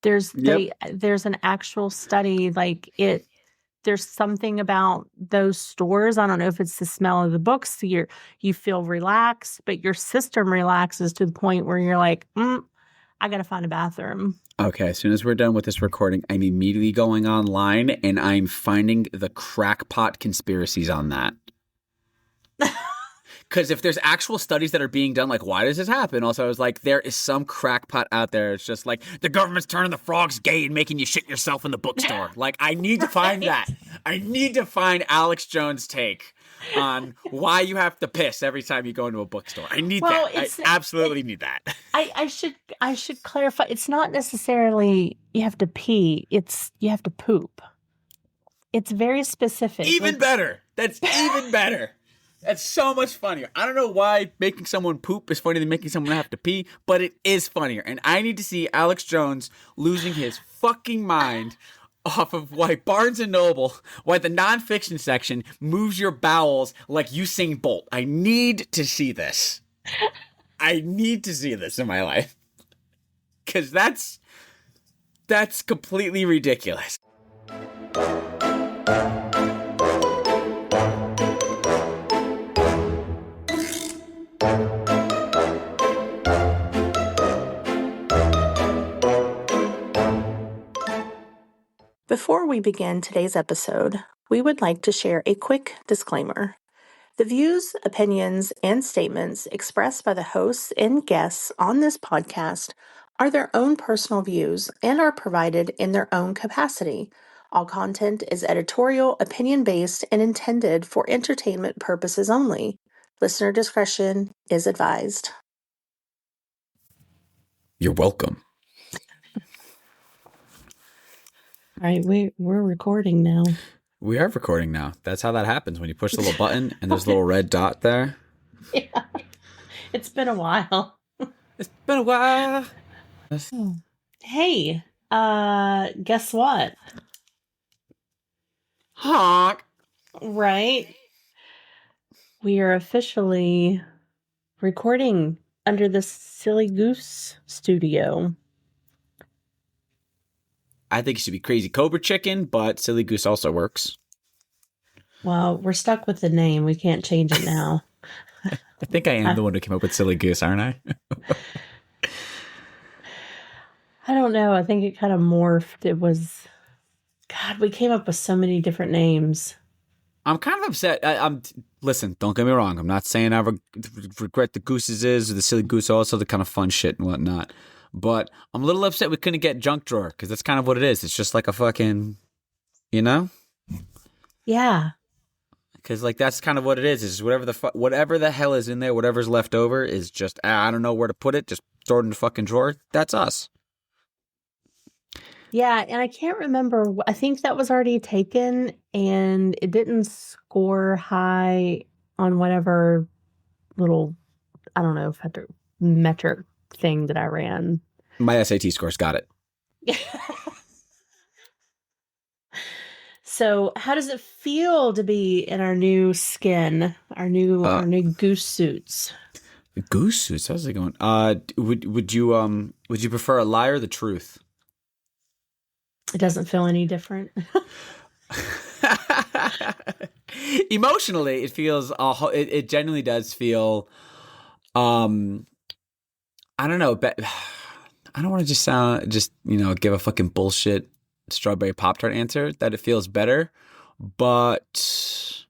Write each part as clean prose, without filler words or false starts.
There's an actual study, like there's something about those stores. I don't know if it's the smell of the books. You feel relaxed, but your system relaxes to the point where you're like, I got to find a bathroom. Okay, as soon as we're done with this recording, I'm immediately going online and I'm finding the crackpot conspiracies on that. Because if there's actual studies that are being done, like, why does this happen? Also, I was like, there is some crackpot out there. It's just like, the government's turning the frogs gay and making you shit yourself in the bookstore. Like, I need to find that. I need to find Alex Jones' take on why you have to piss every time you go into a bookstore. I need that. I absolutely need that. I should clarify. It's not necessarily you have to pee. It's you have to poop. It's very specific. Even better. That's even better. That's so much funnier. I don't know why making someone poop is funnier than making someone have to pee, but it is funnier. And I need to see Alex Jones losing his fucking mind off of why Barnes & Noble, why the nonfiction section moves your bowels like Usain Bolt. I need to see this. I need to see this in my life. Because that's completely ridiculous. Before we begin today's episode, we would like to share a quick disclaimer. The views, opinions, and statements expressed by the hosts and guests on this podcast are their own personal views and are provided in their own capacity. All content is editorial, opinion-based, and intended for entertainment purposes only. Listener discretion is advised. You're welcome. All right, we're recording now. We are recording now. That's how that happens when you push the little button and there's a little red dot there. Yeah. It's been a while. It's been a while. Hey, guess what? Honk. Right? We are officially recording under the Silly Goose studio. I think it should be Crazy Cobra Chicken, but Silly Goose also works. Well, we're stuck with the name. We can't change it now. I think I am the one who came up with Silly Goose, aren't I? I don't know. I think it kind of morphed. It was... God, we came up with so many different names. I'm kind of upset. Listen, don't get me wrong. I'm not saying I regret the Gooses or the Silly Goose, also the kind of fun shit and whatnot. But I'm a little upset we couldn't get Junk Drawer, because that's kind of what it is. It's just like a fucking, you know? Yeah. Because like that's kind of what it is. Is whatever the hell is in there, whatever's left over is just, I don't know where to put it. Just throw it in the fucking drawer. That's us. Yeah, and I can't remember. I think that was already taken, and it didn't score high on whatever little, I don't know, metric thing that I ran. My SAT scores got it. So how does it feel to be in our new skin, our new goose suits? Goose suits? How's it going? Would you prefer a lie or the truth? It doesn't feel any different. Emotionally, it feels. It genuinely does feel. I don't know, but I don't want to just give a fucking bullshit strawberry Pop-Tart answer that it feels better, but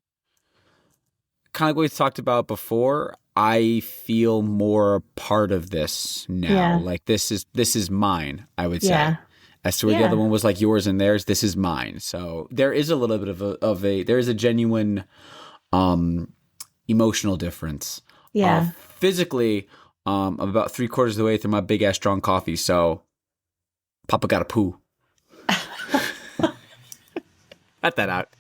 kind of like we talked about before, I feel more a part of this now. Yeah. Like this is mine, I would say. Yeah. As to where the other one was like yours and theirs, this is mine. So there is a little bit of a genuine emotional difference. Yeah. Physically, I'm about 3/4 of the way through my big ass strong coffee, so Papa got a poo. Cut that out.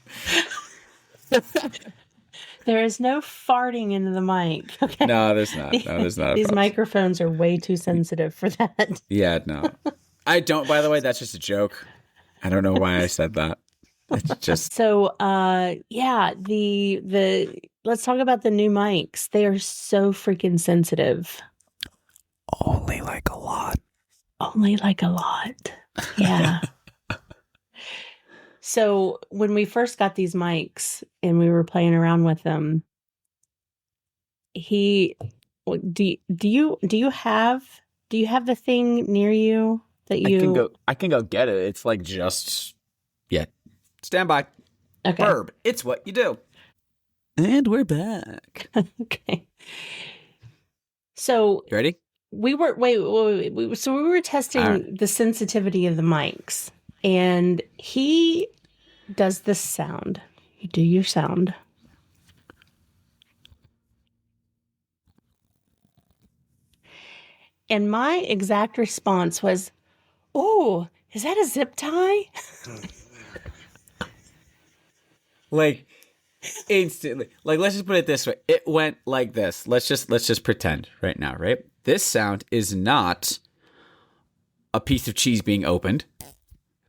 There is no farting into the mic. Okay? No, there's not. No, there's not. These microphones are way too sensitive for that. Yeah, no. I don't, by the way, that's just a joke. I don't know why I said that. It's just so the let's talk about the new mics. They are so freaking sensitive. Only like a lot. Only like a lot. Yeah. So when we first got these mics and we were playing around with them, do you have the thing near you that you I can go get it. It's like yeah. Stand by. okay. Verb. It's what you do. And we're back. Okay. So You ready? we were so we were testing the sensitivity of the mics, and he does this sound. You do your sound. And my exact response was, "Oh, is that a zip tie?" Like instantly. Like, let's just put it this way. It went like this. Let's just pretend right now, right? This sound is not a piece of cheese being opened,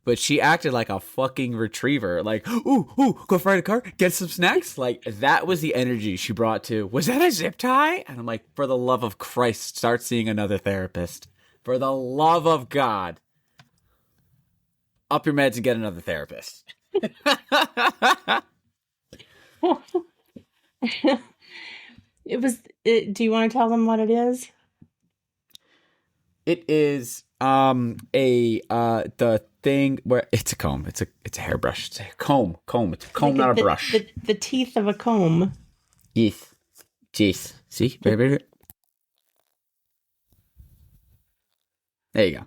but she acted like a fucking retriever. Like, ooh, go find a car, get some snacks. Like, that was the energy she brought to, was that a zip tie? And I'm like, for the love of Christ, start seeing another therapist. For the love of God. Up your meds and get another therapist. Do you want to tell them what it is? It is the thing where it's a comb. It's a hairbrush. It's a comb. It's a comb, not a brush. The teeth of a comb. Yes. See? Very. There you go.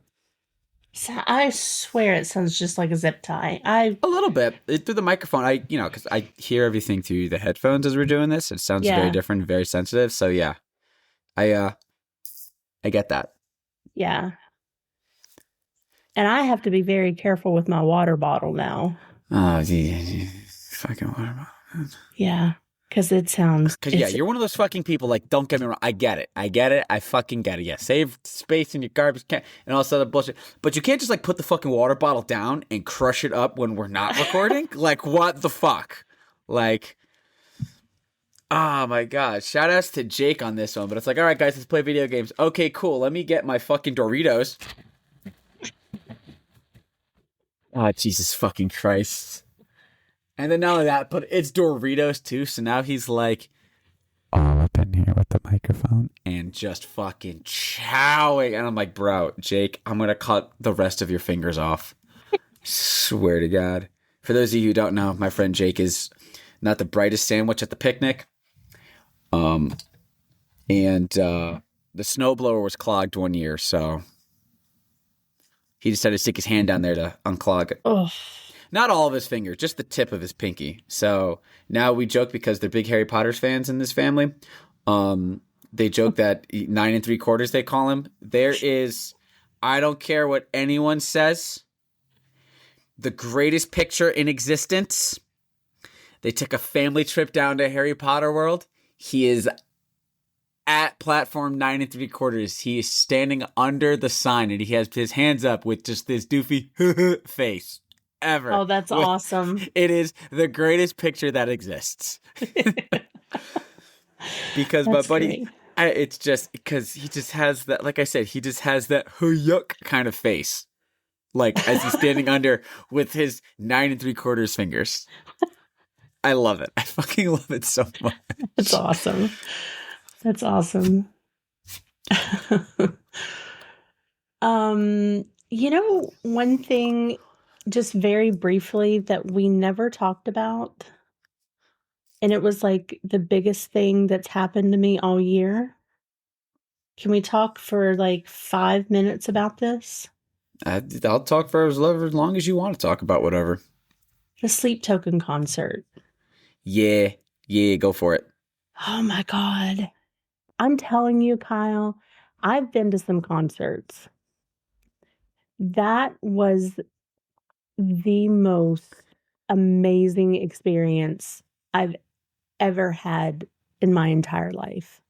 So I swear it sounds just like a zip tie. A little bit through the microphone. Because I hear everything through the headphones as we're doing this. It sounds very different, very sensitive. So yeah, I get that. Yeah. And I have to be very careful with my water bottle now. Oh, yeah. Fucking water bottle. Yeah. Because it sounds... Because, you're one of those fucking people, like, don't get me wrong. I get it. I fucking get it. Yeah, save space in your garbage can and all this other bullshit. But you can't just, like, put the fucking water bottle down and crush it up when we're not recording. Like, what the fuck? Like, oh, my God. Shout outs to Jake on this one. But it's like, all right, guys, let's play video games. Okay, cool. Let me get my fucking Doritos. Oh, Jesus fucking Christ. And then not only that, but it's Doritos too. So now he's like all up in here with the microphone and just fucking chowing. And I'm like, bro, Jake, I'm going to cut the rest of your fingers off. Swear to God. For those of you who don't know, my friend Jake is not the brightest sandwich at the picnic. And the snowblower was clogged one year. So he decided to stick his hand down there to unclog it. Oh. Not all of his finger, just the tip of his pinky. So now we joke because they're big Harry Potter fans in this family. They joke that 9 3/4 they call him. There is, I don't care what anyone says, the greatest picture in existence. They took a family trip down to Harry Potter World. He is at platform 9 3/4. He is standing under the sign and he has his hands up with just this doofy face. Ever. Oh, that's awesome. It is the greatest picture that exists. Because my buddy, it's just because he just has that, like I said, he just has that yuck kind of face. Like as he's standing under with his 9 3/4 fingers. I love it. I fucking love it so much. That's awesome. That's awesome. One thing, just very briefly, that we never talked about, and it was like the biggest thing that's happened to me all year. Can we talk for like 5 minutes about this? I'll talk for as long as you want to talk about whatever. The Sleep Token concert. Yeah, go for it. Oh my God. I'm telling you, Kyle, I've been to some concerts. That was the most amazing experience I've ever had in my entire life.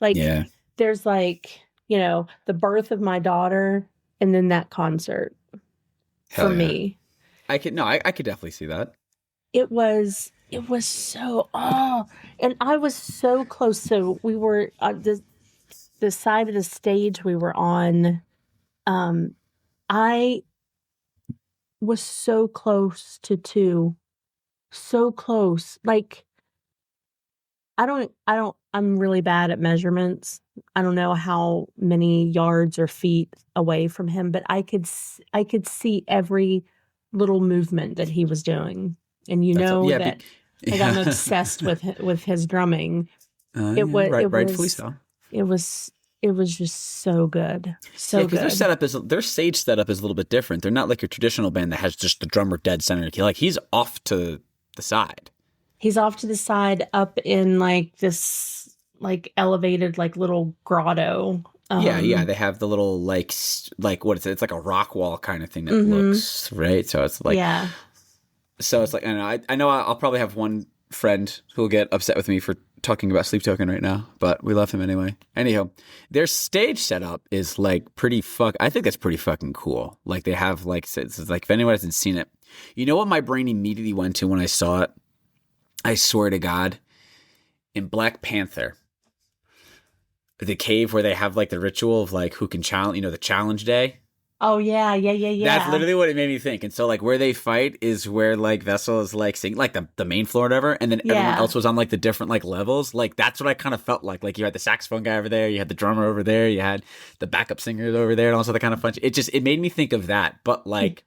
Like, there's like, the birth of my daughter and then that concert for me. I could definitely see that. It was so, and I was so close. So we were on the side of the stage we were on. I was so close to 2. So close. Like, I'm really bad at measurements. I don't know how many yards or feet away from him, but I could see every little movement that he was doing. And that like I'm obsessed with his drumming. Rightfully so. It was just so good. So good. Because their stage setup is a little bit different. They're not like your traditional band that has just the drummer dead center. Like he's off to the side. He's off to the side up in like this like elevated like little grotto. Yeah. They have the little like what is it? It's like a rock wall kind of thing that looks right. So it's like So it's like I know I'll probably have one friend who will get upset with me for talking about Sleep Token right now, but we love him anyway. Anyhow, their stage setup is like I think that's pretty fucking cool. Like they have like it's like if anyone hasn't seen it, you know what my brain immediately went to when I saw it? I swear to God, in Black Panther, the cave where they have like the ritual of like who can challenge, the challenge day. Oh yeah. That's literally what it made me think. And so like where they fight is where like Vessel is like singing like the main floor or whatever, and then everyone else was on like the different like levels. Like that's what I kind of felt like. Like you had the saxophone guy over there, you had the drummer over there, you had the backup singers over there, and also the kind of fun. It made me think of that, but like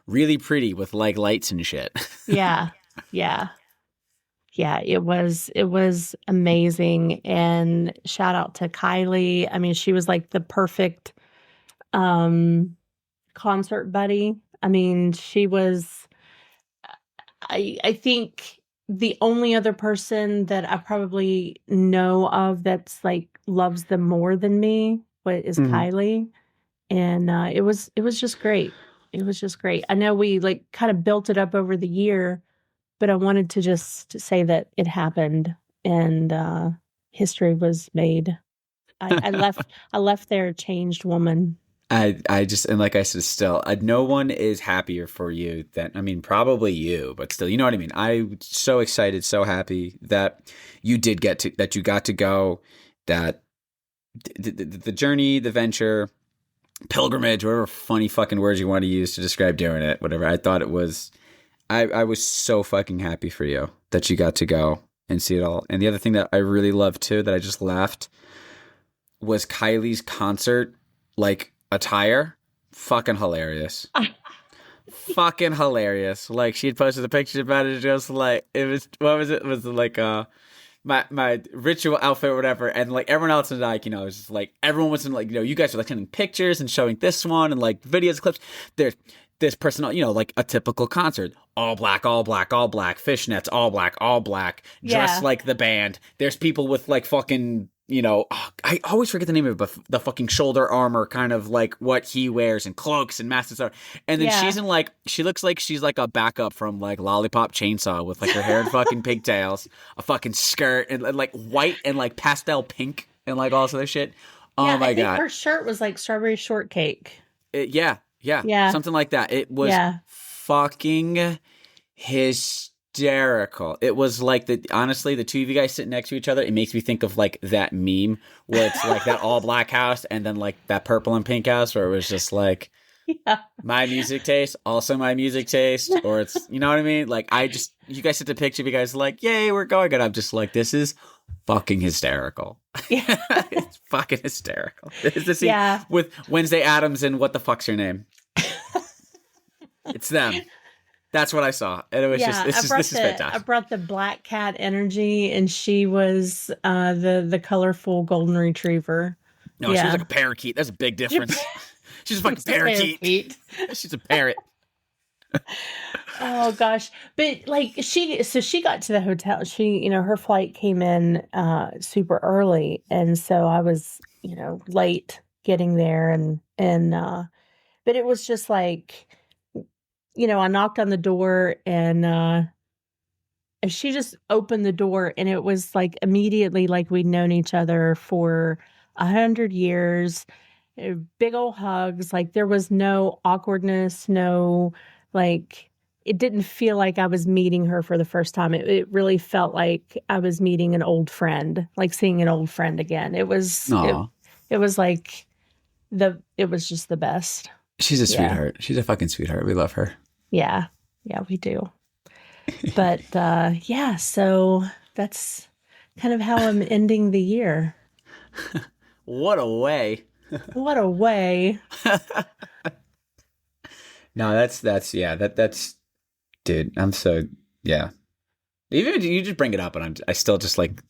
really pretty with like lights and shit. Yeah. Yeah, it was amazing, and shout out to Kylie. I mean, she was like the perfect concert buddy. I mean, she was I think the only other person that I probably know of that's like loves them more than me is Kylie. And it was just great. It was just great. I know we like kind of built it up over the year, but I wanted to just say that it happened and history was made. I left there a changed woman. I just, and like I said, still, no one is happier for you than, probably you, but still, you know what I mean? I'm so excited, so happy that you that you got to go, that the journey, the venture, pilgrimage, whatever funny fucking words you want to use to describe doing it, whatever. I thought it was, I was so fucking happy for you that you got to go and see it all. And the other thing that I really loved too, that I just laughed, was Kylie's concert, like, attire. Fucking hilarious. Fucking hilarious. Like, she had posted the pictures about it, just like, it was, what was it? It was like, my ritual outfit or whatever, and like everyone else and like, was just like, everyone was in like, you guys are like sending pictures and showing this one and like videos, clips. There's this person, like a typical concert, all black, fishnets, all black, dressed like the band. There's people with like fucking, I always forget the name of it, but the fucking shoulder armor, kind of like what he wears, and cloaks and masks and stuff. And then she's in like, she looks like she's like a backup from like Lollipop Chainsaw, with like her hair and fucking pigtails, a fucking skirt, and like white and like pastel pink and like all this other shit. Oh my God. Her shirt was like strawberry shortcake. Yeah. Something like that. It was fucking hysterical. It was like honestly, the two of you guys sitting next to each other, it makes me think of like that meme where it's like that all black house and then like that purple and pink house, where it was just like, my music taste, also my music taste, or it's, you know what I mean? Like, you guys sit the picture of you guys like, yay, we're going, and I'm just like, this is fucking hysterical. It's fucking hysterical. This is the scene with Wednesday Addams and what the fuck's your name? It's them. That's what I saw, and it was this is fantastic. I brought the black cat energy, and she was the colorful golden retriever. No, she was like a parakeet. That's a big difference. She's a fucking parakeet. She's a parrot. Oh gosh. But like she got to the hotel. She, her flight came in super early, and so I was, late getting there, and but it was just like, I knocked on the door, and she just opened the door, and it was like immediately like we'd known each other for 100 years. Big old hugs. Like, there was no awkwardness, no, like, it didn't feel like I was meeting her for the first time. It really felt like I was meeting an old friend, like seeing an old friend again. It was, it was like it was just the best. She's a Yeah. sweetheart. She's a fucking sweetheart. We love her. Yeah. Yeah, we do. But yeah, so that's kind of how I'm ending the year. What a way. What a way. No, that's dude. I'm so yeah. Even you just bring it up, and I still just like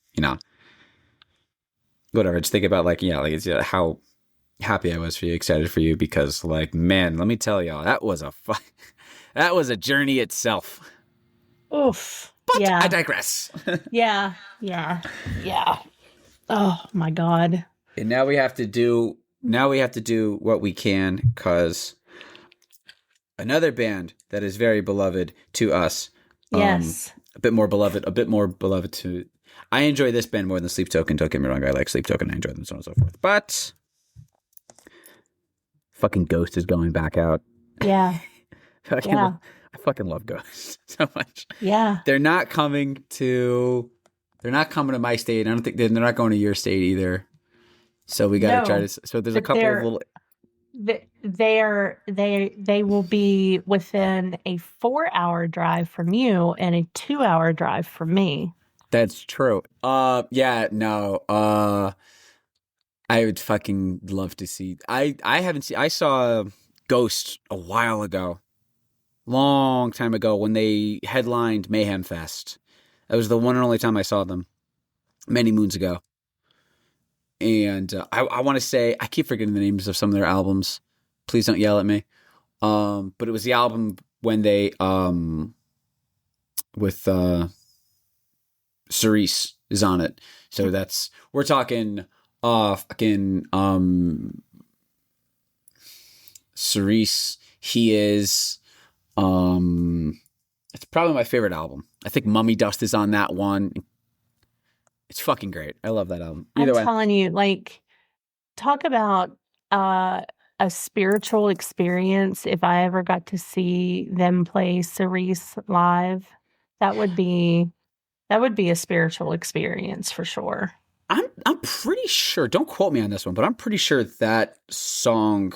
whatever. Just think about like it's how happy I was for you, excited for you, because like man, let me tell y'all, that was that was a journey itself. Oof. But Yeah. I digress. Yeah. Oh my God. And now we have to do what we can, because another band that is very beloved to us. Yes. A bit more beloved to. I enjoy this band more than Sleep Token. Don't get me wrong. I like Sleep Token. I enjoy them, so on and so forth. But fucking Ghost is going back out. Yeah. I fucking love Ghost so much. Yeah. They're not coming to my state. I don't think they're not going to your state either. So we got to try to. So there's a couple of little. They will be within a 4-hour drive from you and a 2-hour drive from me. That's true. Yeah, no. I would fucking love to see. I haven't seen. I saw Ghost a while ago, long time ago, when they headlined Mayhem Fest. That was the one and only time I saw them, many moons ago. And I want to say, I keep forgetting the names of some of their albums. Please don't yell at me. But it was the album when they with Cerise is on it. So we're talking fucking Cerise. He is it's probably my favorite album. I think Mummy Dust is on that one. It's fucking great. I love that album. I'm telling you, like, talk about a spiritual experience. If I ever got to see them play Cerise live, that would be a spiritual experience for sure. I'm pretty sure, don't quote me on this one, but I'm pretty sure that song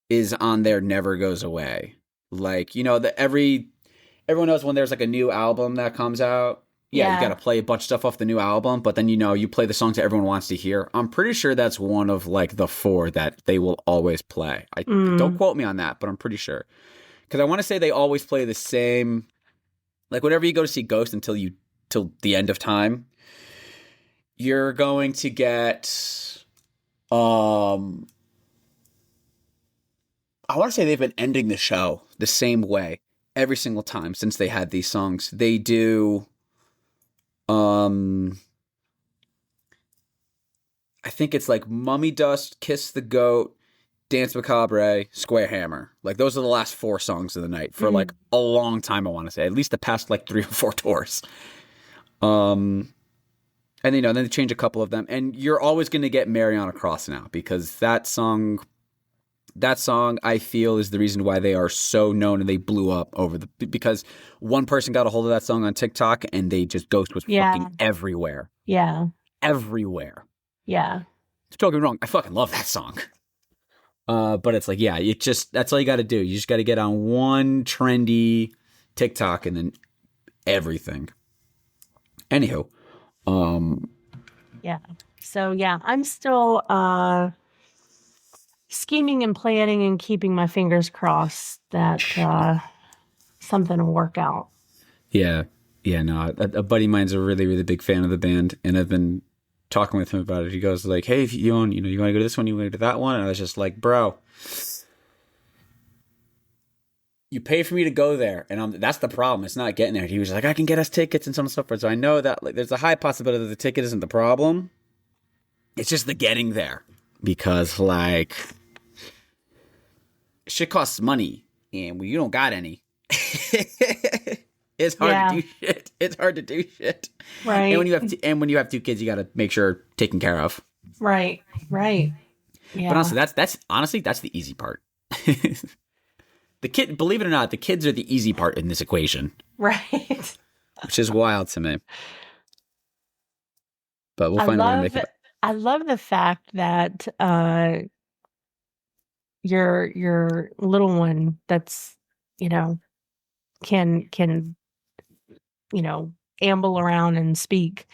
is on their Never Goes Away. Like, everyone knows when there's like a new album that comes out. Yeah, you got to play a bunch of stuff off the new album, but then, you play the songs that everyone wants to hear. I'm pretty sure that's one of like the 4 that they will always play. Don't quote me on that, but I'm pretty sure. Because I want to say they always play the same, like whenever you go to see Ghost till the end of time, you're going to get, I want to say they've been ending the show the same way every single time since they had these songs. They do, I think it's like Mummy Dust, Kiss the Goat, Dance Macabre, Square Hammer. Like those are the last 4 songs of the night for like a long time. I want to say at least the past like 3 or 4 tours. And then they change a couple of them, and you're always going to get Mary on a Cross now, because that song I feel is the reason why they are so known and they blew up because one person got a hold of that song on TikTok and Ghost was fucking everywhere. Yeah. Everywhere. Yeah. Don't get me wrong, I fucking love that song. But it's like, that's all you got to do. You just got to get on one trendy TikTok and then everything. Anywho. Yeah. So yeah, I'm still scheming and planning and keeping my fingers crossed that something will work out. Yeah. Yeah, no, a buddy of mine's a really, really big fan of the band, and I've been talking with him about it. He goes like, hey, if you want to go to this one, you want to go to that one? And I was just like, bro, you pay for me to go there, and that's the problem. It's not getting there. He was like, I can get us tickets and so on and so forth. So I know that like there's a high possibility that the ticket isn't the problem. It's just the getting there, because like shit costs money, and you don't got any. It's hard to do shit. It's hard to do shit. Right. And when you have 2 kids, you got to make sure taken care of. Right. Right. Yeah. But honestly, that's the easy part. Believe it or not, the kids are the easy part in this equation. Right. Which is wild to me. But we'll find a way to make it. I love the fact that your little one that's, you know, can amble around and speak,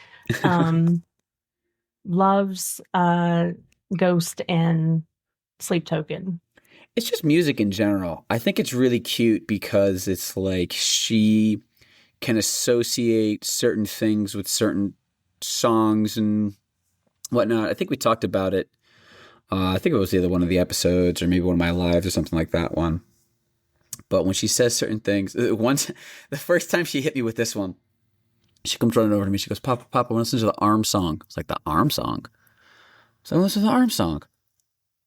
loves Ghost and Sleep Token. It's just music in general. I think it's really cute because it's like she can associate certain things with certain songs and whatnot. I think we talked about it. I think it was either one of the episodes or maybe one of my lives or something like that one. But when she says certain things, once the first time she hit me with this one, she comes running over to me. She goes, Papa, I want to listen to the arm song. It's like, the arm song? So I listen to the arm song.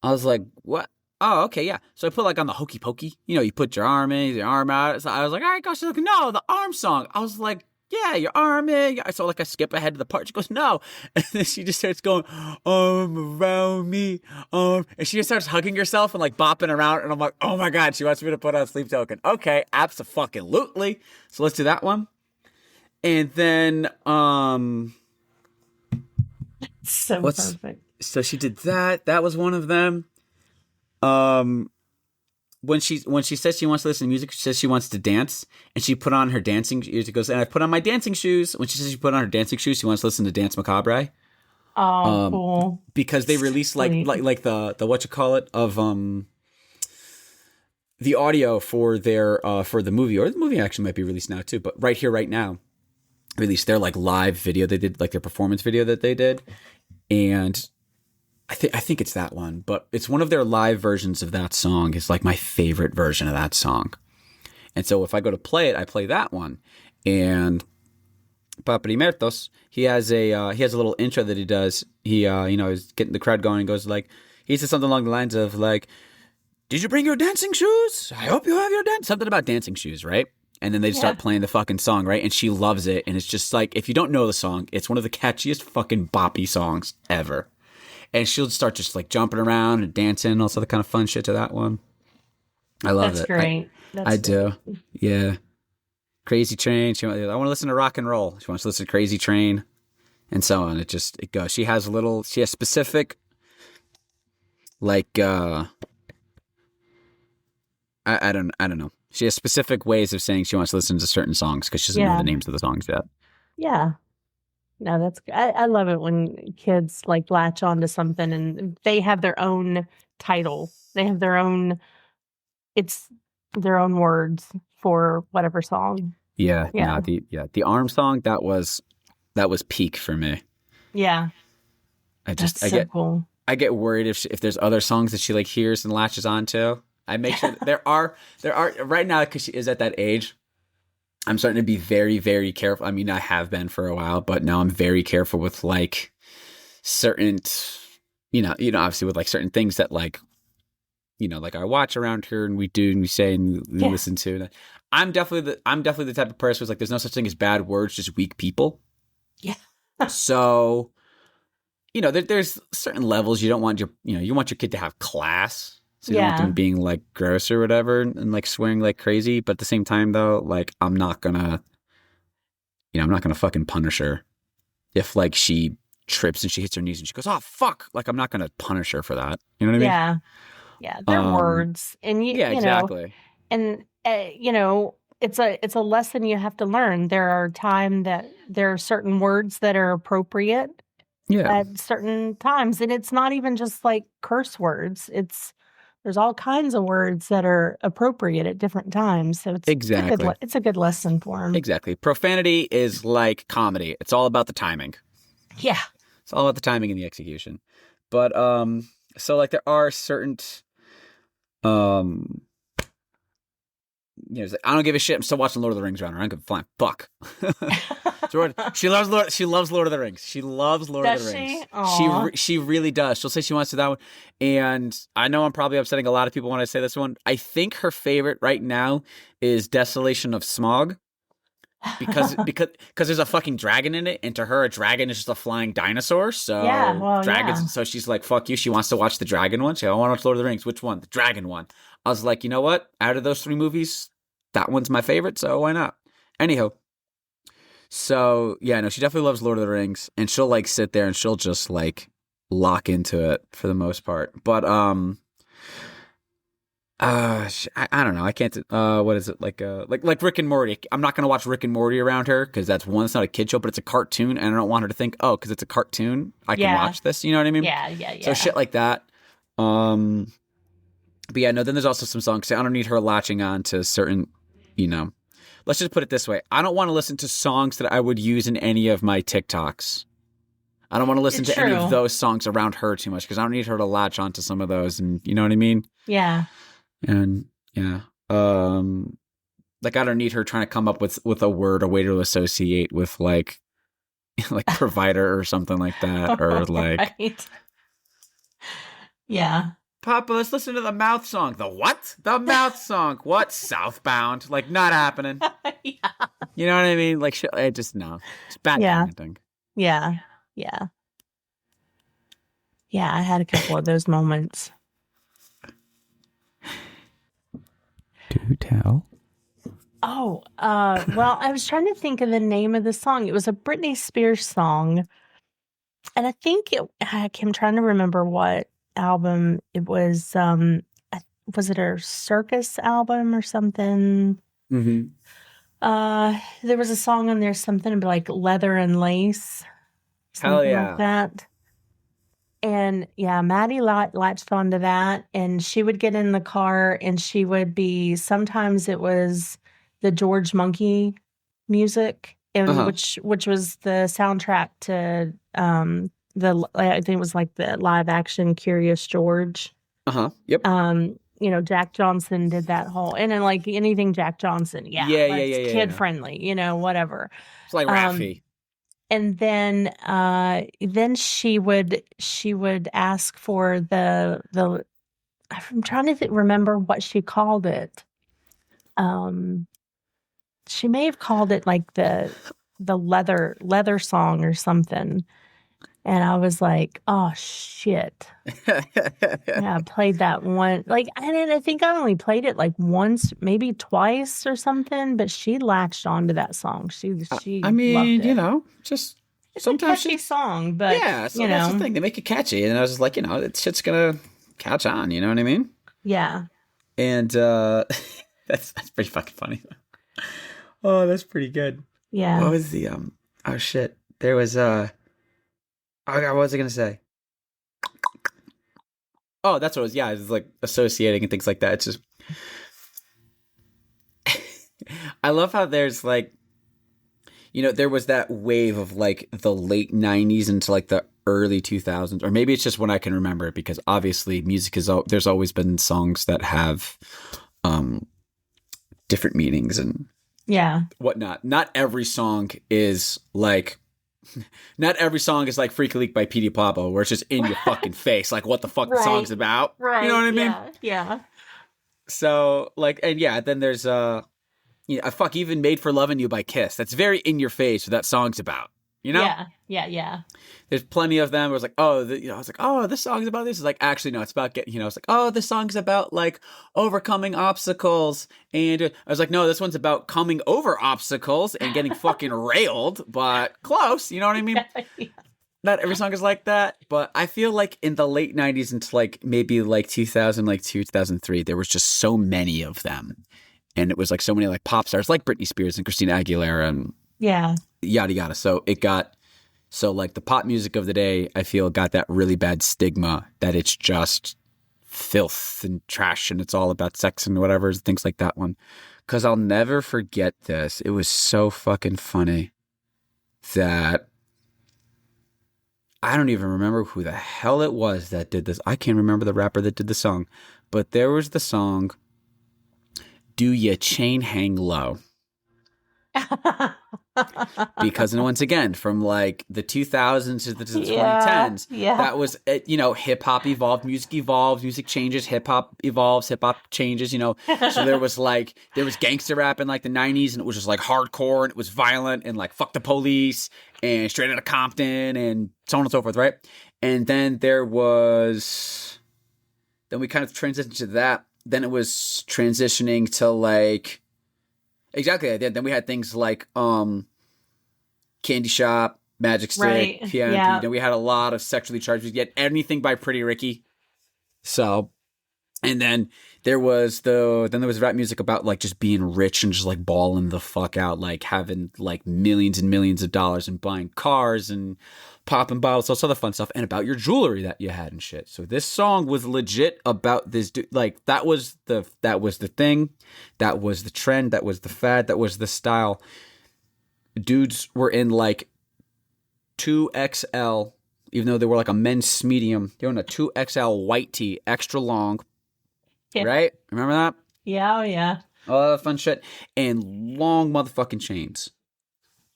I was like, what? Oh, okay, yeah. So I put like on the hokey pokey. You know, you put your arm in, your arm out. So I was like, all right, gosh. She's like, no, the arm song. I was like, yeah, your arm in. So like I skip ahead to the part. She goes, no. And then she just starts going, arm around me. And she just starts hugging herself and like bopping around. And I'm like, oh my God, she wants me to put on Sleep Token. Okay, abso-fucking-lutely. So let's do that one. And then, So perfect. So she did that. That was one of them. When she says she wants to listen to music, she says she wants to dance, and she put on her dancing shoes. It goes, and I put on my dancing shoes. When she says she put on her dancing shoes, she wants to listen to Dance Macabre. Oh, cool! Because they released like the what you call it of the audio for their for the movie, or the movie actually might be released now too. But right here, right now, released their like live video they did, like their performance video that they did, and I think it's that one, but it's one of their live versions of that song. It's like my favorite version of that song. And so if I go to play it, I play that one. And Paprimertos, he has a little intro that he does. He is getting the crowd going and goes like, he says something along the lines of like, did you bring your dancing shoes? I hope you have your something about dancing shoes, right? And then they start playing the fucking song, right? And she loves it. And it's just like, if you don't know the song, it's one of the catchiest fucking boppy songs ever. And she'll start just like jumping around and dancing, all sort of kind of fun shit to that one. I love it. That's great. I do. Yeah. Crazy Train. I want to listen to rock and roll. She wants to listen to Crazy Train, and so on. It goes. She has specific, like, I don't know. She has specific ways of saying she wants to listen to certain songs because she doesn't know the names of the songs yet. Yeah. No, that's I love it when kids like latch onto something and they have their own title. They have their own words for whatever song. Yeah. The arm song, that was peak for me. Yeah. Cool. I get worried if there's other songs that she like hears and latches onto. I make sure that there are right now, because she is at that age. I'm starting to be very, very careful. I mean, I have been for a while, but now I'm very careful with like certain, obviously with like certain things that like, like I watch around here and we do and we say and we listen to. I'm definitely the type of person who's like, there's no such thing as bad words, just weak people. Yeah. So, there's certain levels you don't want you want your kid to have class. So you don't want them being like gross or whatever and like swearing like crazy. But at the same time though, like I'm not gonna fucking punish her if like she trips and she hits her knees and she goes, oh fuck. Like I'm not gonna punish her for that. You know what I mean? Yeah. Yeah. They're words. And exactly. And it's a lesson you have to learn. There are certain words that are appropriate at certain times. And it's not even just like curse words. There's all kinds of words that are appropriate at different times. So it's it's a good lesson for them. Exactly. Profanity is like comedy. It's all about the timing. Yeah. It's all about the timing and the execution. But so like there are certain it's like, I don't give a shit. I'm still watching Lord of the Rings around her. I don't give a flying fuck. She loves Lord of the Rings. She loves Lord of the Rings. Aww. She really does. She'll say she wants to that one. And I know I'm probably upsetting a lot of people when I say this one. I think her favorite right now is Desolation of Smog. Because there's a fucking dragon in it, and to her a dragon is just a flying dinosaur. So dragons. So she's like, "Fuck you." She wants to watch the dragon one. She, I want to watch Lord of the Rings. Which one? The dragon one. I was like, you know what? Out of those 3 movies, that one's my favorite. So why not? Anyhow, so yeah, no, she definitely loves Lord of the Rings, and she'll like sit there and she'll just like lock into it for the most part. But I don't know. I can't. What is it like Rick and Morty? I'm not gonna watch Rick and Morty around her because that's one. It's not a kid show, but it's a cartoon, and I don't want her to think, oh, because it's a cartoon, I can Yeah. watch this. You know what I mean? Yeah. So shit like that. But yeah, no. Then there's also some songs. I don't need her latching on to certain, you know. Let's just put it this way: I don't want to listen to songs that I would use in any of my TikToks. I don't want to listen to any of those songs around her too much because I don't need her to latch onto some of those, and you know what I mean? Yeah. And yeah, like I don't need her trying to come up with a word, a way to associate with like provider or something like that, or like Right. Yeah. Papa, let's listen to the Mouth song. The what? The Mouth song. What? Southbound? Like not happening. Yeah. You know what I mean? Like shit. I just no. It's bad parenting. Yeah. Yeah. Yeah. I had a couple of those moments. Do tell. Oh, well, I was trying to think of the name of the song. It was a Britney Spears song. And I think I'm trying to remember what album it was. Was it her Circus album or something? Mm-hmm. There was a song on there, something like Leather and Lace. Hell yeah. Like that. And yeah, Maddie latched onto that, and she would get in the car and she would be, sometimes it was the George Monkey music, and which was the soundtrack to I think it was like the live action Curious George. Yep. You know, Jack Johnson did that whole, and then like anything Jack Johnson, yeah, kid friendly, you know, whatever. It's like Raffi. And then she would ask for the I'm trying to remember what she called it. She may have called it like the leather song or something. And I was like, oh shit. Yeah, I played that one. Like, I think I only played it like once, maybe twice or something, but she latched onto that song. She I mean, loved it. you know, just it's sometimes a catchy song, but yeah, so you that's know, the thing. They make it catchy, and I was just like, you know, that shit's gonna catch on. You know what I mean? Yeah. And that's pretty fucking funny. Oh, that's pretty good. Yeah. What was the Oh shit! There was oh God, what was I gonna say? Oh, that's what it was. Yeah, it's like associating and things like that. It's just I love how there's like, you know, there was that wave of like the late 90s into like the early 2000s, or maybe it's just when I can remember it, because obviously music is, there's always been songs that have different meanings and whatnot. Not every song is like Freaky Leak by Petey Pablo, where it's just in your fucking face, like what the fuck the song's about. Right. You know what I mean? Yeah. So like, and yeah, then there's fuck, even Made for Loving You by Kiss. That's very in your face what that song's about. You know? Yeah. There's plenty of them where it's like, I was like, oh, this song's about this. It's like, actually, no, it's about getting, you know, it's like, oh, this song's about like overcoming obstacles. And I was like, no, this one's about coming over obstacles and getting fucking railed, but close. You know what I mean? Yeah. Not every song is like that, but I feel like in the late 90s into like maybe like 2002, 2003, there was just so many of them. And it was like so many like pop stars like Britney Spears and Christina Aguilera and yada yada. So like the pop music of the day, I feel got that really bad stigma that it's just filth and trash and it's all about sex and whatever, things like that one. Because I'll never forget this. It was so fucking funny that I don't even remember who the hell it was that did this. I can't remember the rapper that did the song, but there was the song Do Ya Chain Hang Low? Because once again, from like the 2000s to the 2010s, that was, you know, hip hop evolved, music changes, hip hop evolves, hip hop changes, you know. So there was gangster rap in like the 90s, and it was just like hardcore and it was violent and like fuck the police and Straight Outta Compton and so on and so forth, right? And then then we kind of transitioned to that. Then it was transitioning to like, exactly. Then we had things like Candy Shop, Magic Stick, right. PMP. Yeah. Then we had a lot of sexually charged. We get anything by Pretty Ricky. So And then there was rap music about like just being rich and just like balling the fuck out, like having like millions and millions of dollars and buying cars and popping bottles, all this other fun stuff, and about your jewelry that you had and shit. So this song was legit about this dude. Like that was the thing, that was the trend, that was the fad, that was the style. Dudes were in like 2XL, even though they were like a men's medium. They were in a 2XL white tee, extra long. Yeah. Right? Remember that? Yeah, oh yeah. All that fun shit. And long motherfucking chains.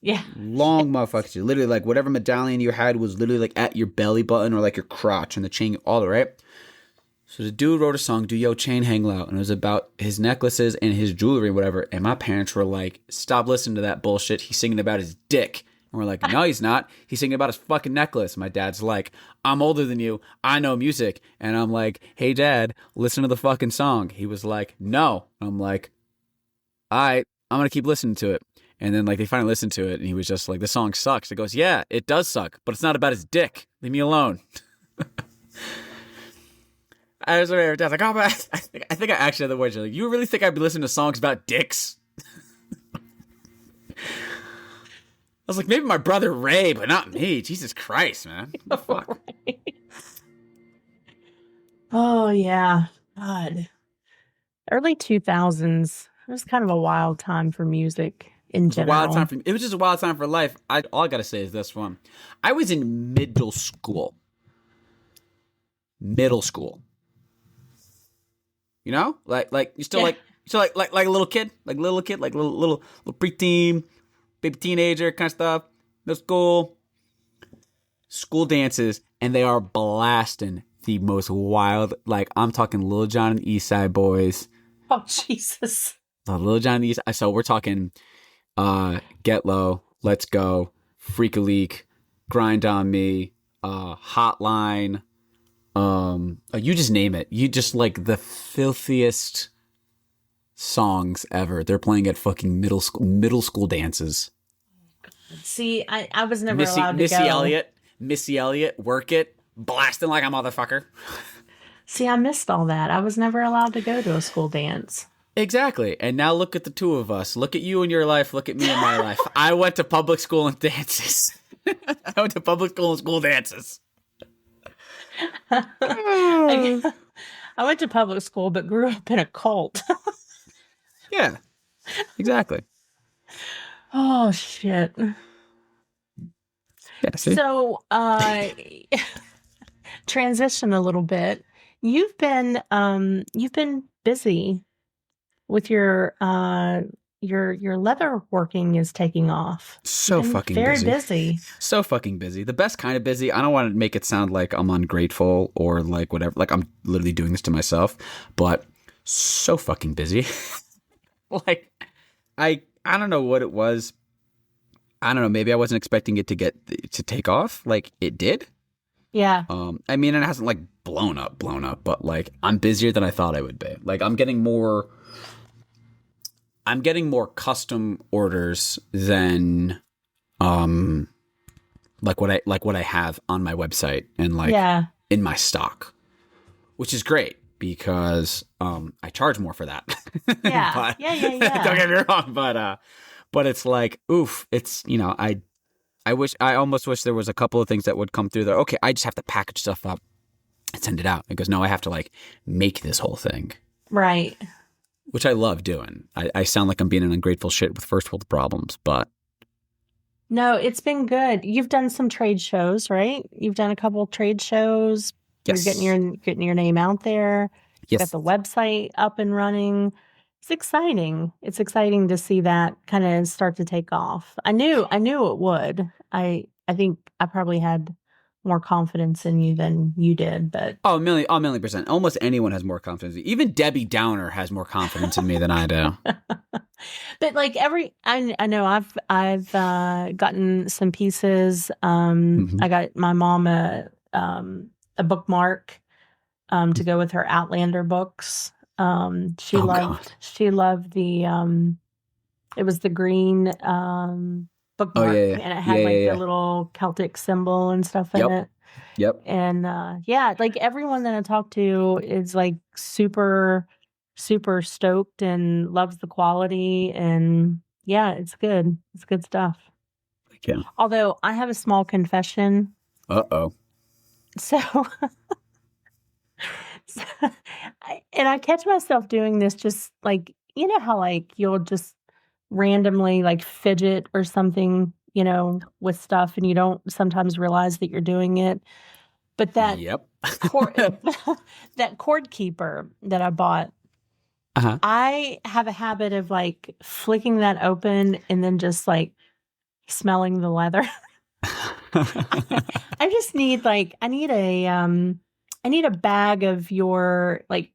Yeah. Long motherfucking chains. Literally, like, whatever medallion you had was literally, like, at your belly button or, like, your crotch and the chain, all right? So the dude wrote a song, Do Yo Chain Hang Low, and it was about his necklaces and his jewelry and whatever. And my parents were like, stop listening to that bullshit. He's singing about his dick. And we're like, no, he's not. He's singing about his fucking necklace. My dad's like, I'm older than you. I know music. And I'm like, hey, Dad, listen to the fucking song. He was like, no. I'm like, all right, I'm going to keep listening to it. And then, like, they finally listened to it, and he was just like, the song sucks. It goes, yeah, it does suck, but it's not about his dick. Leave me alone. I was like, Dad's like, oh, man, I think I actually had the words. Like, you really think I'd be listening to songs about dicks? I was like, maybe my brother Ray, but not me. Jesus Christ, man. What the fuck? Oh, yeah. God. Early 2000s. It was kind of a wild time for music in general. It was just a wild time for life. All I got to say is this one. I was in middle school. You know? Like you still like a little kid? Like little preteen, baby teenager kind of stuff. Middle school dances, and they are blasting the most wild, like I'm talking Lil Jon and East Side Boys. Oh, Jesus. Lil Jon and East Side. So we're talking Get Low, Let's Go, Freak a Leak, Grind on Me, Hotline, you just name it. You just like the filthiest songs ever. They're playing at fucking middle school dances. See, I was never allowed to go. Missy Elliott, Work It, blasting like a motherfucker. See, I missed all that. I was never allowed to go to a school dance. Exactly. And now look at the two of us. Look at you in your life. Look at me in my life. I went to public school and dances. I went to public school and school dances. I went to public school, but grew up in a cult. Yeah, exactly. Oh, shit. Yeah, see? So, transition a little bit. You've been busy with your leather working is taking off. So fucking very busy. So fucking busy. The best kind of busy. I don't want to make it sound like I'm ungrateful or like whatever. Like I'm literally doing this to myself, but so fucking busy. Like I don't know what it was. I don't know. Maybe I wasn't expecting it to take off. Like it did. Yeah. I mean, it hasn't like blown up, but like I'm busier than I thought I would be. Like I'm getting more custom orders than like what I have on my website and like in my stock, which is great because I charge more for that. Yeah. But, yeah. Don't get me wrong, but it's like oof, it's I almost wish there was a couple of things that would come through there. Okay, I just have to package stuff up and send it out. It goes, no, I have to like make this whole thing. Right. Which I love doing. I sound like I'm being an ungrateful shit with first world problems, but no, it's been good. You've done some trade shows, right? You've done a couple of trade shows. Yes. You're getting your name out there. Yes. Got the website up and running. It's exciting. It's exciting to see that kind of start to take off. I knew it would. I think I probably had more confidence in you than you did, but a million percent. Almost anyone has more confidence. Even Debbie Downer has more confidence in me than I do. But like I know I've gotten some pieces. I got my mom a bookmark to go with her Outlander books. She loved the it was the green bookmark, and it had the little Celtic symbol and stuff in it. Yep. And yeah, like everyone that I talk to is like super, super stoked and loves the quality. And yeah, it's good. It's good stuff. Yeah. Although I have a small confession. Uh-oh. So, so I catch myself doing this just like, you know how like you'll just randomly like fidget or something, with stuff and you don't sometimes realize that you're doing it. But that Yep. cord that cord keeper that I bought, Uh-huh. I have a habit of like flicking that open and then just like smelling the leather. I just need like I need a bag of your like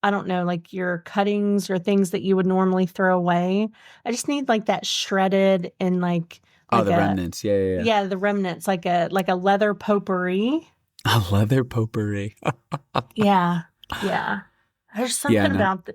I don't know, like your cuttings or things that you would normally throw away. I just need like that shredded and like Oh, the a remnants. Yeah. yeah, the remnants, like a leather potpourri. A leather potpourri. Yeah. Yeah. There's Yeah, something no. about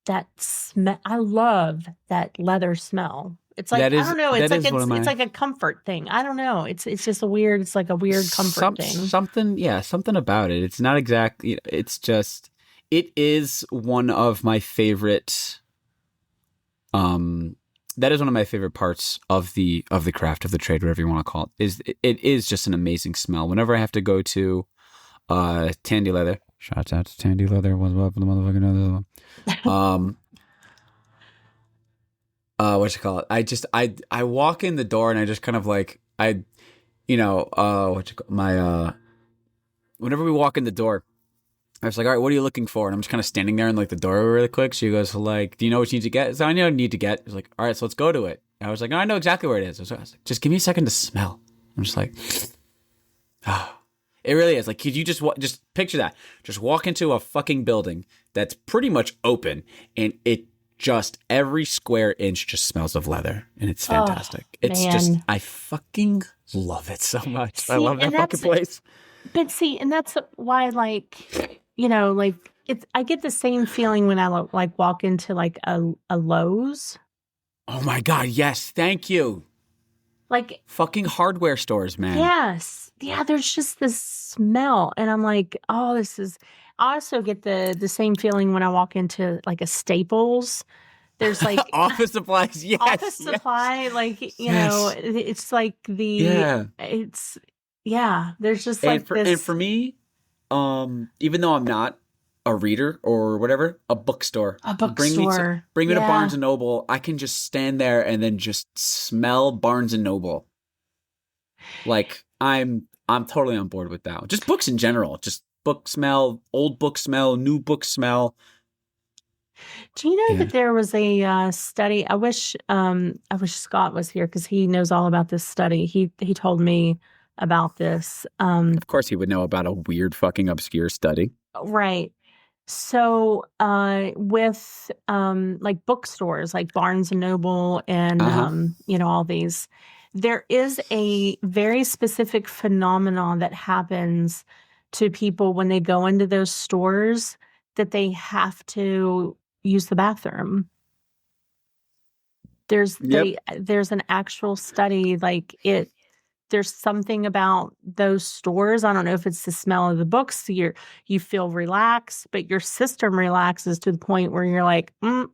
that smell. I love that leather smell. It's like, That I is don't know, that is one of it's my like a comfort thing. I don't know. It's just it's like a weird comfort thing. something about it. It's not exactly. It's just. It is one of my favorite. That is one of my favorite parts of the craft of the trade, whatever you want to call it. It is just an amazing smell. Whenever I have to go to, Tandy Leather. Shouts out to Tandy Leather. What's up for the motherfucking other? What you call it? I walk in the door and I just kind of like whenever we walk in the door, I was like, all right, what are you looking for? And I'm just kind of standing there in like the doorway really quick. She goes like, do you know what you need to get? So I know what I need to get. She's like, all right, so let's go to it. And I was like, no, I know exactly where it is. I was like, just give me a second to smell. I'm just like, it really is. Like, could you just picture that? Just walk into a fucking building that's pretty much open and it just every square inch just smells of leather and it's fantastic. It's man. just, I fucking love it so much. I See, love that and fucking place. But see, and that's why, like, like I get the same feeling when I like walk into like a Lowe's. Oh my God. Yes. Thank you. Like fucking hardware stores, man. Yes. Yeah, there's just this smell. And I'm like, oh, I also get the same feeling when I walk into like a Staples. There's like office supplies, yes. Office supply, like, it's like there's just like this. And for me, even though I'm not a reader or whatever, a bookstore. Bring me to Barnes and Noble. I can just stand there and then just smell Barnes and Noble. Like I'm totally on board with that. Just books in general. Just book smell, old book smell, new book smell. Do you know that there was a study? I wish Scott was here because he knows all about this study. He told me about this. Of course, he would know about a weird, fucking obscure study, right? So, with like bookstores, like Barnes and Noble, and all these, there is a very specific phenomenon that happens to people when they go into those stores that they have to use the bathroom. There's an actual study, like there's something about those stores. I don't know if it's the smell of the books. You feel relaxed, but your system relaxes to the point where you're like, I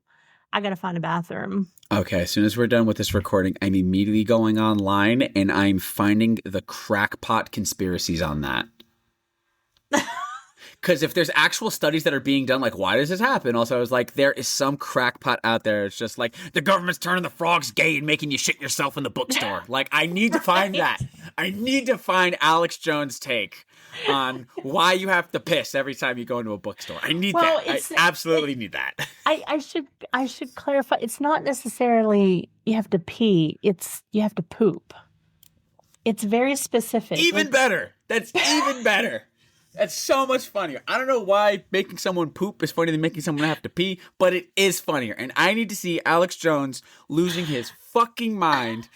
got to find a bathroom. Okay, as soon as we're done with this recording, I'm immediately going online and I'm finding the crackpot conspiracies on that. Because if there's actual studies that are being done, like, why does this happen? Also, I was like, there is some crackpot out there. It's just like, the government's turning the frogs gay and making you shit yourself in the bookstore. Like, I need to find that. I need to find Alex Jones' take on why you have to piss every time you go into a bookstore. I need that. I absolutely need that. I should clarify. It's not necessarily you have to pee. It's you have to poop. It's very specific. Even better. That's even better. That's so much funnier. I don't know why making someone poop is funnier than making someone have to pee, but it is funnier. And I need to see Alex Jones losing his fucking mind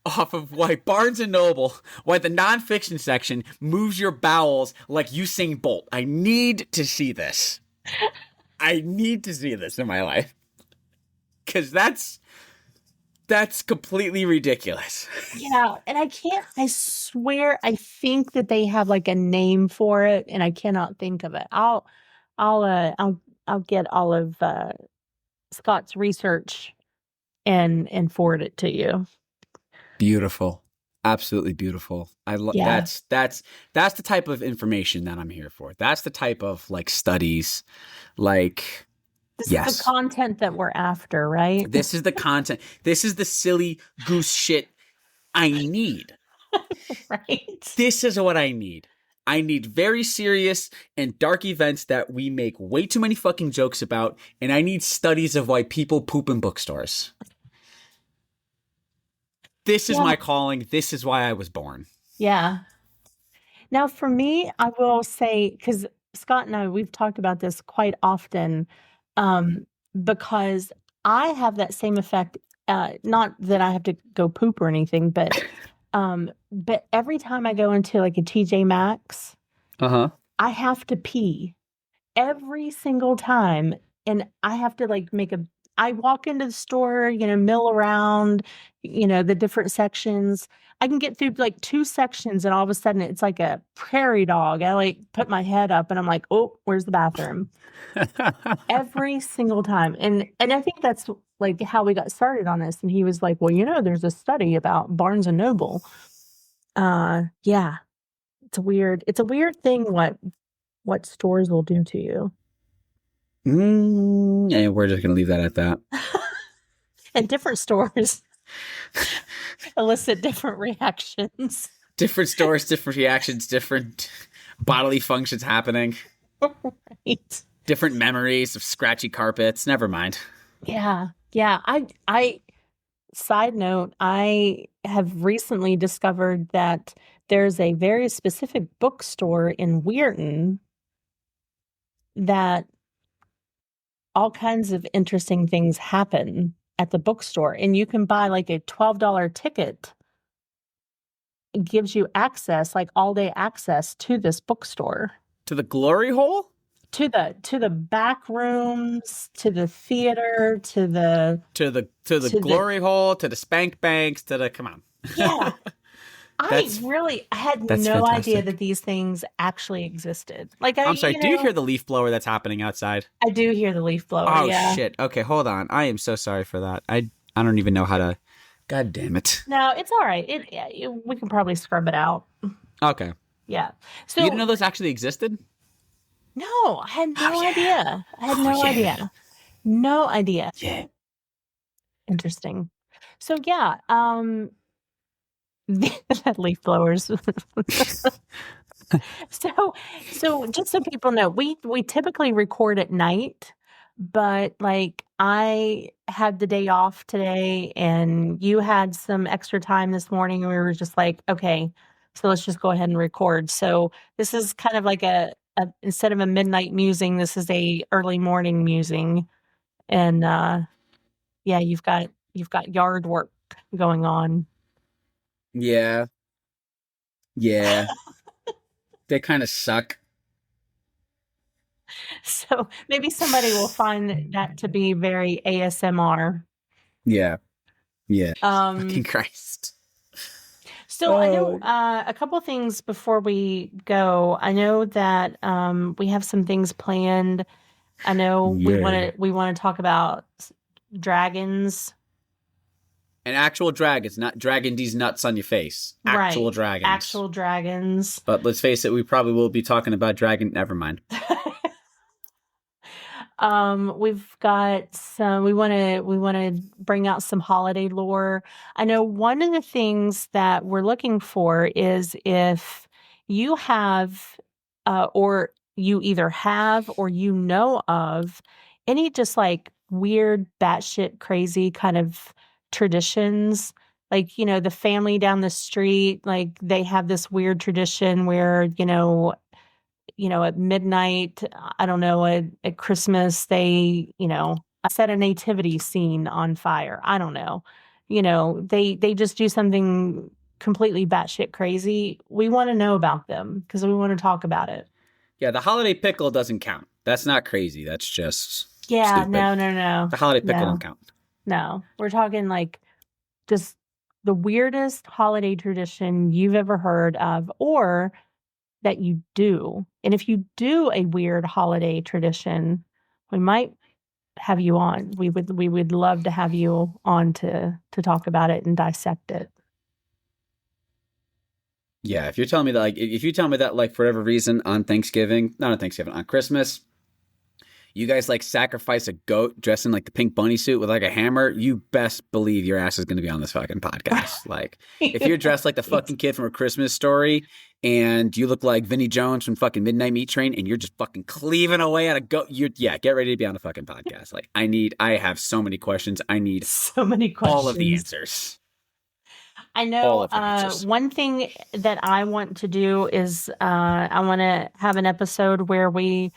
off of why Barnes & Noble, why the nonfiction section moves your bowels like Usain Bolt. I need to see this. I need to see this in my life. Because that's... That's completely ridiculous. Yeah, and I swear I think that they have like a name for it and I cannot think of it. I'll I'll get all of Scott's research and forward it to you. Beautiful. Absolutely beautiful. I love Yeah. that's the type of information that I'm here for. That's the type of like studies, like This is yes. the content that we're after, right? This is the content. This is the silly goose shit I need. Right. This is what I need. I need very serious and dark events that we make way too many fucking jokes about, and I need studies of why people poop in bookstores. This is my calling. This is why I was born. Yeah. Now, for me, I will say, because Scott and I, we've talked about this quite often, because I have that same effect. Not that I have to go poop or anything, but every time I go into like a TJ Maxx, I have to pee every single time, and I have to like I walk into the store, mill around, the different sections. I can get through like 2 sections and all of a sudden it's like a prairie dog. I like put my head up and I'm like, "Oh, where's the bathroom?" Every single time. And I think that's like how we got started on this. And he was like, "Well, there's a study about Barnes and Noble." Yeah. It's a weird thing what stores will do to you. And we're just gonna leave that at that. And different stores elicit different reactions. Different stores, different reactions, different bodily functions happening. Right. Different memories of scratchy carpets. Never mind. Yeah. Yeah. I side note, I have recently discovered that there's a very specific bookstore in Weirton that all kinds of interesting things happen at the bookstore, and you can buy like a $12 ticket. It gives you access, like all day access to this bookstore, To the glory hole? to the back rooms, to the theater, to the glory hole, to the spank banks, to the come on. Yeah. I had no idea fantastic. that these things actually existed. Like I'm sorry, do you hear the leaf blower that's happening outside? I do hear the leaf blower. Oh yeah. shit. Okay, hold on. I am so sorry for that. I don't even know how to. God damn it. No, it's all right. We can probably scrub it out. Okay. Yeah. So You didn't know those actually existed? No, I had no idea. I had no idea. No idea. Yeah. Interesting. So yeah, leaf blowers. So just so people know, we typically record at night, but like I had the day off today and you had some extra time this morning and we were just like, okay, so let's just go ahead and record. So this is kind of like a instead of a midnight musing, this is a early morning musing. And yeah, you've got yard work going on. Yeah. Yeah. They kind of suck. So maybe somebody will find that to be very ASMR. Yeah. Yeah. Fucking Christ. So I know a couple things before we go. I know that we have some things planned. I know we want to talk about dragons. An actual dragons, not dragging these nuts on your face. Actual dragons. Actual dragons. But let's face it, we probably will be talking about dragon. Never mind. We've got some. We want to bring out some holiday lore. I know one of the things that we're looking for is if you have, or you either have or of any just like weird, batshit crazy kind of traditions, like the family down the street, like they have this weird tradition where at midnight, I don't know, at Christmas they set a nativity scene on fire. I don't know, they just do something completely batshit crazy. We want to know about them because we want to talk about it. Yeah, the holiday pickle doesn't count. That's not crazy. That's just yeah stupid. no The holiday pickle don't count. No, we're talking like just the weirdest holiday tradition you've ever heard of or that you do. And if you do a weird holiday tradition, we might have you on. We would love to have you on to talk about it and dissect it. Yeah, if you're telling me that, like, if you tell me that, like, for whatever reason on Thanksgiving, not on Thanksgiving, on Christmas, you guys like sacrifice a goat dressed in like the pink bunny suit with like a hammer, you best believe your ass is going to be on this fucking podcast. Like, if you're dressed like the fucking kid from A Christmas Story and you look like Vinnie Jones from fucking Midnight Meat Train and you're just fucking cleaving away at a goat, get ready to be on the fucking podcast. Like, I have so many questions. I need so many questions. All of the answers. I know one thing that I want to do is I want to have an episode where we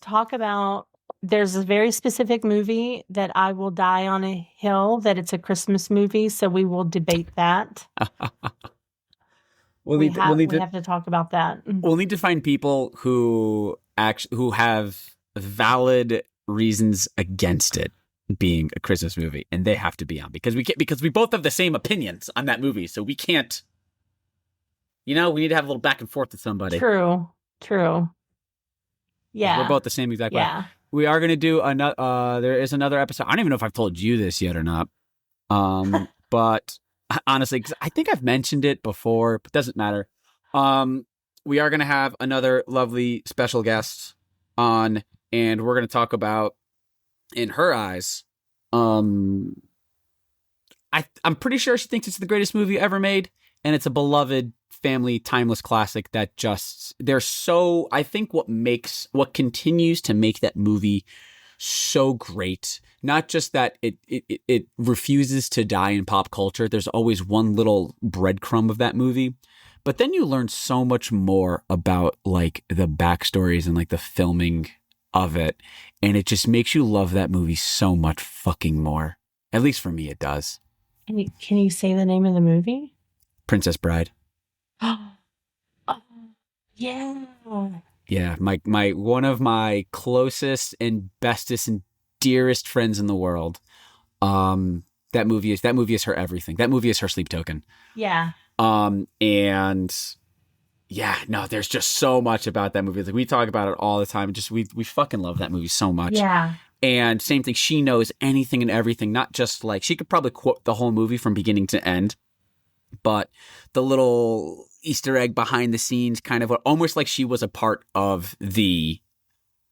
talk about, there's a very specific movie that I will die on a hill that it's a Christmas movie, so we will debate that. we have to talk about that. We'll need to find people who have valid reasons against it being a Christmas movie, and they have to be on because we both have the same opinions on that movie, so we can't. We need to have a little back and forth with somebody. True. Yeah, we're both the same exact way. Yeah. We are going to do another. There is another episode. I don't even know if I've told you this yet or not. But honestly, because I think I've mentioned it before, but it doesn't matter. We are going to have another lovely special guest on, and we're going to talk about, in her eyes, I'm pretty sure she thinks it's the greatest movie ever made, and it's a beloved family timeless classic that I think what continues to make that movie so great, not just that it refuses to die in pop culture. There's always one little breadcrumb of that movie, but then you learn so much more about like the backstories and like the filming of it, and it just makes you love that movie so much fucking more. At least for me, it does. Can you say the name of the movie? Princess Bride. Oh, yeah. Yeah, my one of my closest and bestest and dearest friends in the world. That movie is her everything. That movie is her sleep token. Yeah. And yeah, no, there's just so much about that movie. Like, we talk about it all the time. Just we fucking love that movie so much. Yeah. And same thing, she knows anything and everything, not just like, she could probably quote the whole movie from beginning to end, but the little Easter egg behind the scenes, kind of almost like she was a part of the,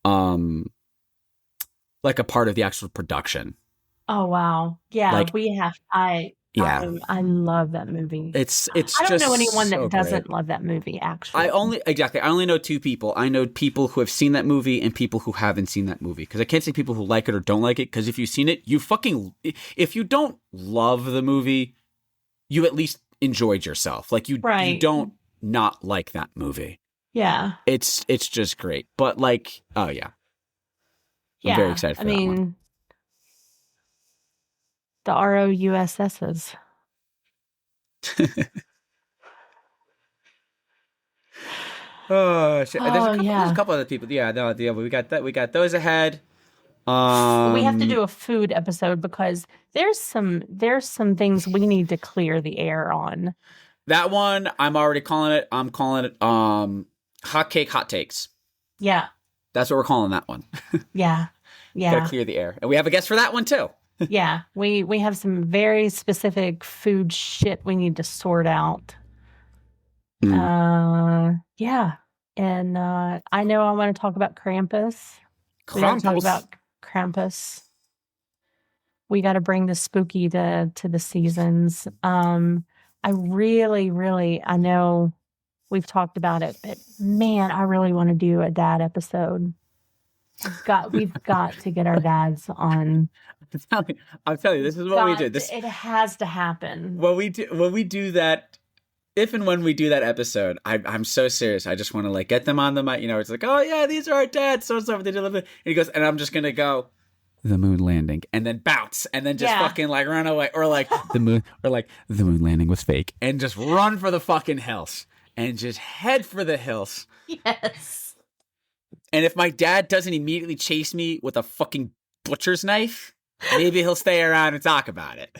like a part of the actual production. Oh, wow. Yeah, like, I love that movie. It's I don't just know anyone that so doesn't great. love that movie, actually. I only know two people. I know people who have seen that movie and people who haven't seen that movie. Because I can't say people who like it or don't like it. Because if you've seen it, if you don't love the movie, you at least enjoyed yourself. Like, you don't not like that movie. Yeah. It's just great. But like, oh yeah. I'm very excited for that one. The ROUSSs. Oh shit! There's a couple other people. Yeah, no, we got that. We got those ahead. We have to do a food episode because there's some things we need to clear the air on. That one, I'm already calling it. I'm calling it hot cake hot takes. Yeah, that's what we're calling that one. Yeah. Gotta clear the air, and we have a guest for that one too. Yeah, we have some very specific food shit we need to sort out. Yeah, and I know I want to talk about Krampus. We got to talk about Krampus. We got to bring the spooky to the seasons. I really, I know we've talked about it, but man, I really want to do a dad episode. We've got to get our dads on. I'm telling you, this is what we do. It has to happen. When we do that, if and when we do that episode, I'm so serious. I just want to like get them on the mic. It's like, oh yeah, these are our dads. So they did a little bit. And he goes, and I'm just gonna go, the moon landing, and then bounce, and then just fucking like run away, or like the moon landing was fake, and just run for the fucking hills, and just head for the hills. Yes. And if my dad doesn't immediately chase me with a fucking butcher's knife, maybe he'll stay around and talk about it.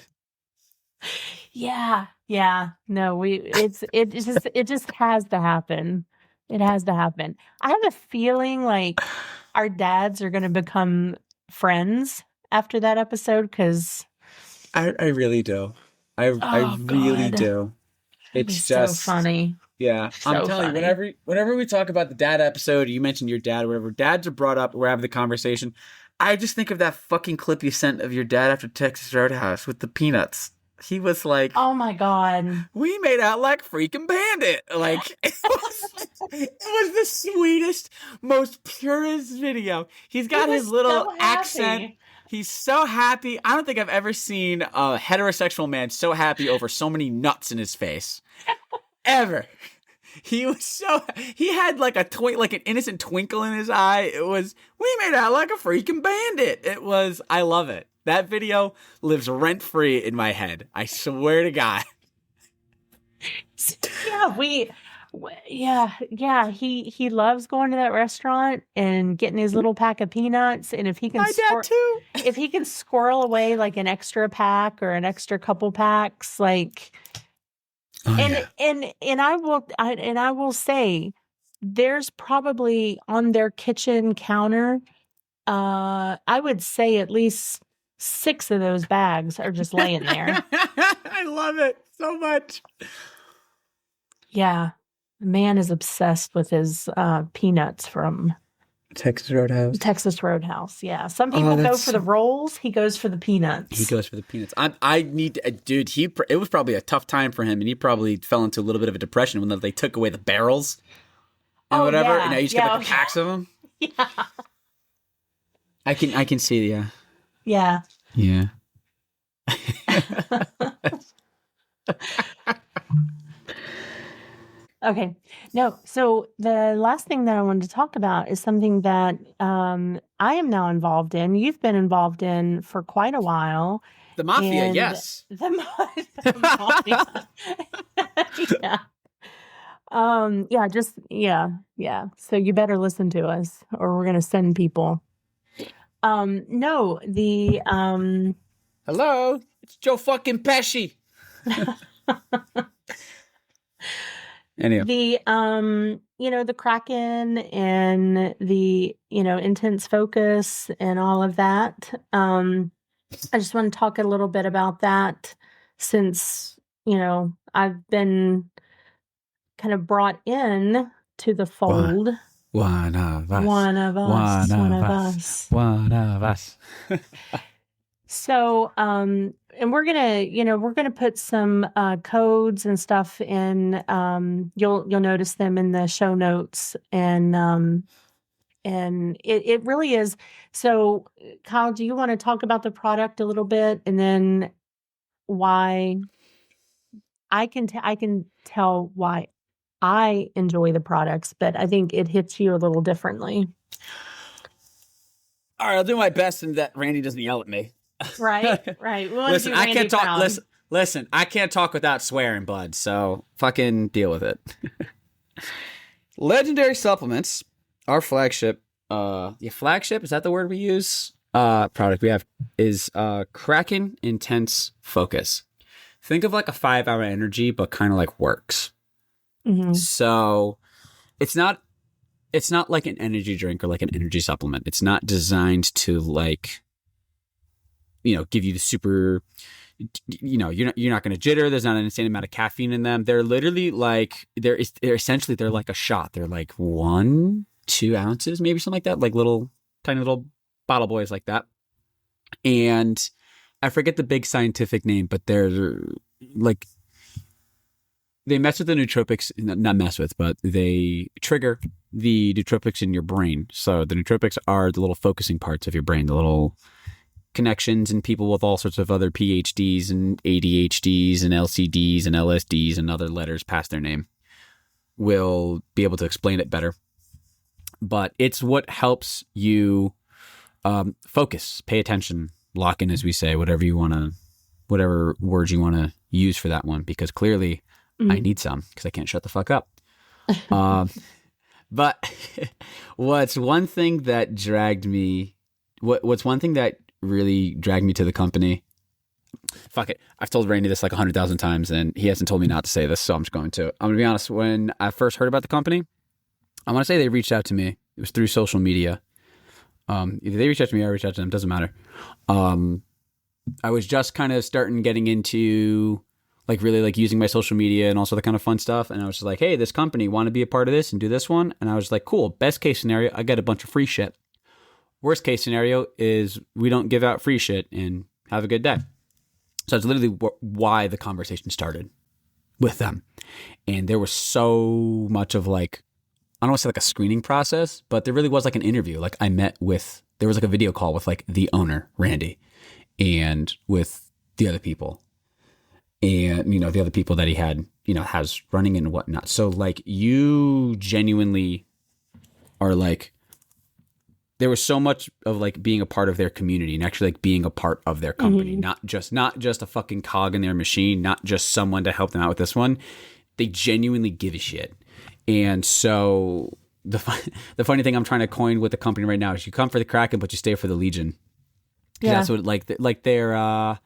Yeah. No, it just has to happen. It has to happen. I have a feeling like our dads are going to become friends after that episode because I really do. I oh really god, do. it'd be It's so just funny. yeah. I'm So telling you, funny. whenever we talk about the dad episode, you mentioned your dad or whatever, dads are brought up, we're having the conversation. I just think of that fucking clip you sent of your dad after Texas Roadhouse with the peanuts. He was like, Oh my god. we made out like freaking Bandit. Like it was the sweetest, most purest video. He's got He his was little so accent. happy. He's so happy. I don't think I've ever seen a heterosexual man so happy over so many nuts in his face. Ever. He was so he had like like an innocent twinkle in his eye. It was we made out like a freaking bandit. It was I love it. That video lives rent free in my head. I swear to God. Yeah, yeah. He loves going to that restaurant and getting his little pack of peanuts. And if he can My dad too. if he can squirrel away like an extra pack or an extra couple packs, like and I will say there's probably on their kitchen counter, I would say at least 6 of those bags are just laying there. I love it so much. Yeah. The man is obsessed with his peanuts from Texas Roadhouse. Texas Roadhouse. Yeah. Some people go for the rolls. He goes for the peanuts. He goes for the peanuts. I need to, dude. It was probably a tough time for him, and he probably fell into a little bit of a depression when they took away the barrels and whatever. Yeah. And now you just got like packs of them. Yeah. I can see. Yeah. Yeah. Okay. No. So the last thing that I wanted to talk about is something that I am now involved in. You've been involved in for quite a while. The mafia, And yes. The mafia. Yeah. Yeah. So you better listen to us or we're gonna send people. No, the Hello, it's Joe fucking Pesci. Anyway. the the Kraken and the intense focus and all of that. I just want to talk a little bit about that since I've been kind of brought in to the fold. One of us. One of us. One One of of us. us. One of us. So, and we're gonna put some codes and stuff in. You'll notice them in the show notes, and it really is. So, Kyle, do you want to talk about the product a little bit, and then why I can tell why I enjoy the products, but I think it hits you a little differently. All right, I'll do my best, and that Randy doesn't yell at me. Right. We want Listen, to do I can't Randy talk. proud. Listen, I can't talk without swearing, bud. So fucking deal with it. Legendary Supplements, our flagship. Flagship, is that the word we use? Product we have is Kraken Intense Focus. Think of like a 5-hour energy, but kind of like works. Mm-hmm. So it's not like an energy drink or like an energy supplement. It's not designed to like, give you the super, you're not going to jitter. There's not an insane amount of caffeine in them. They're literally like, they're like a shot. They're like 1-2 ounces, maybe something like that. Like tiny little bottle boys like that. And I forget the big scientific name, but they're like, they mess with the nootropics, not mess with, but they trigger the nootropics in your brain. So the nootropics are the little focusing parts of your brain, the little connections, and people with all sorts of other PhDs and ADHDs and LCDs and LSDs and other letters past their name will be able to explain it better. But it's what helps you focus, pay attention, lock in, as we say, whatever words you want to use for that one, because clearly I need some because I can't shut the fuck up. But what's one thing that really dragged me to the company fuck it. I've told Randy this like 100,000 times, and he hasn't told me not to say this, so I'm just going to. I'm gonna be honest. When I first heard about the company, I want to say they reached out to me. It was through social media. Either they reached out to me or I reached out to them. Doesn't matter. I was just kind of getting into like really like using my social media and also the kind of fun stuff. And I was just like, hey, this company, want to be a part of this and do this one? And I was like, cool. Best case scenario, I get a bunch of free shit. Worst case scenario is we don't give out free shit and have a good day. So that's literally why the conversation started with them. And there was so much of like, I don't want to say like a screening process, but there really was like an interview. Like there was like a video call with like the owner, Randy, and with the other people. And, you know, the other people that he had, you know, has running and whatnot. So like you genuinely are like, there was so much of like being a part of their community and actually like being a part of their company, not just a fucking cog in their machine, not just someone to help them out with this one. They genuinely give a shit. And so the funny thing I'm trying to coin with the company right now is you come for the Kraken, but you stay for the Legion. Yeah. That's what like they're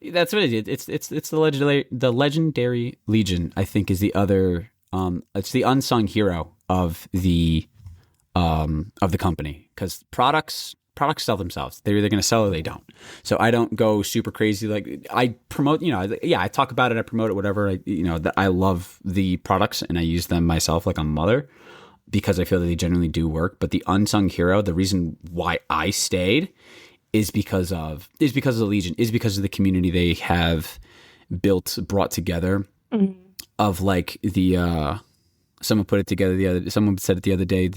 that's what it is. It's the legendary Legion, I think, is the other it's the unsung hero of the company, because products sell themselves. They're either going to sell or they don't. So I don't go super crazy. Like I promote, you know, I talk about it, I promote it, whatever. I love the products and I use them myself like a mother, because I feel that they genuinely do work. But the unsung hero, the reason why I stayed is because of the Legion, is because of the community they have brought together, of like the someone put it together someone said it the other day,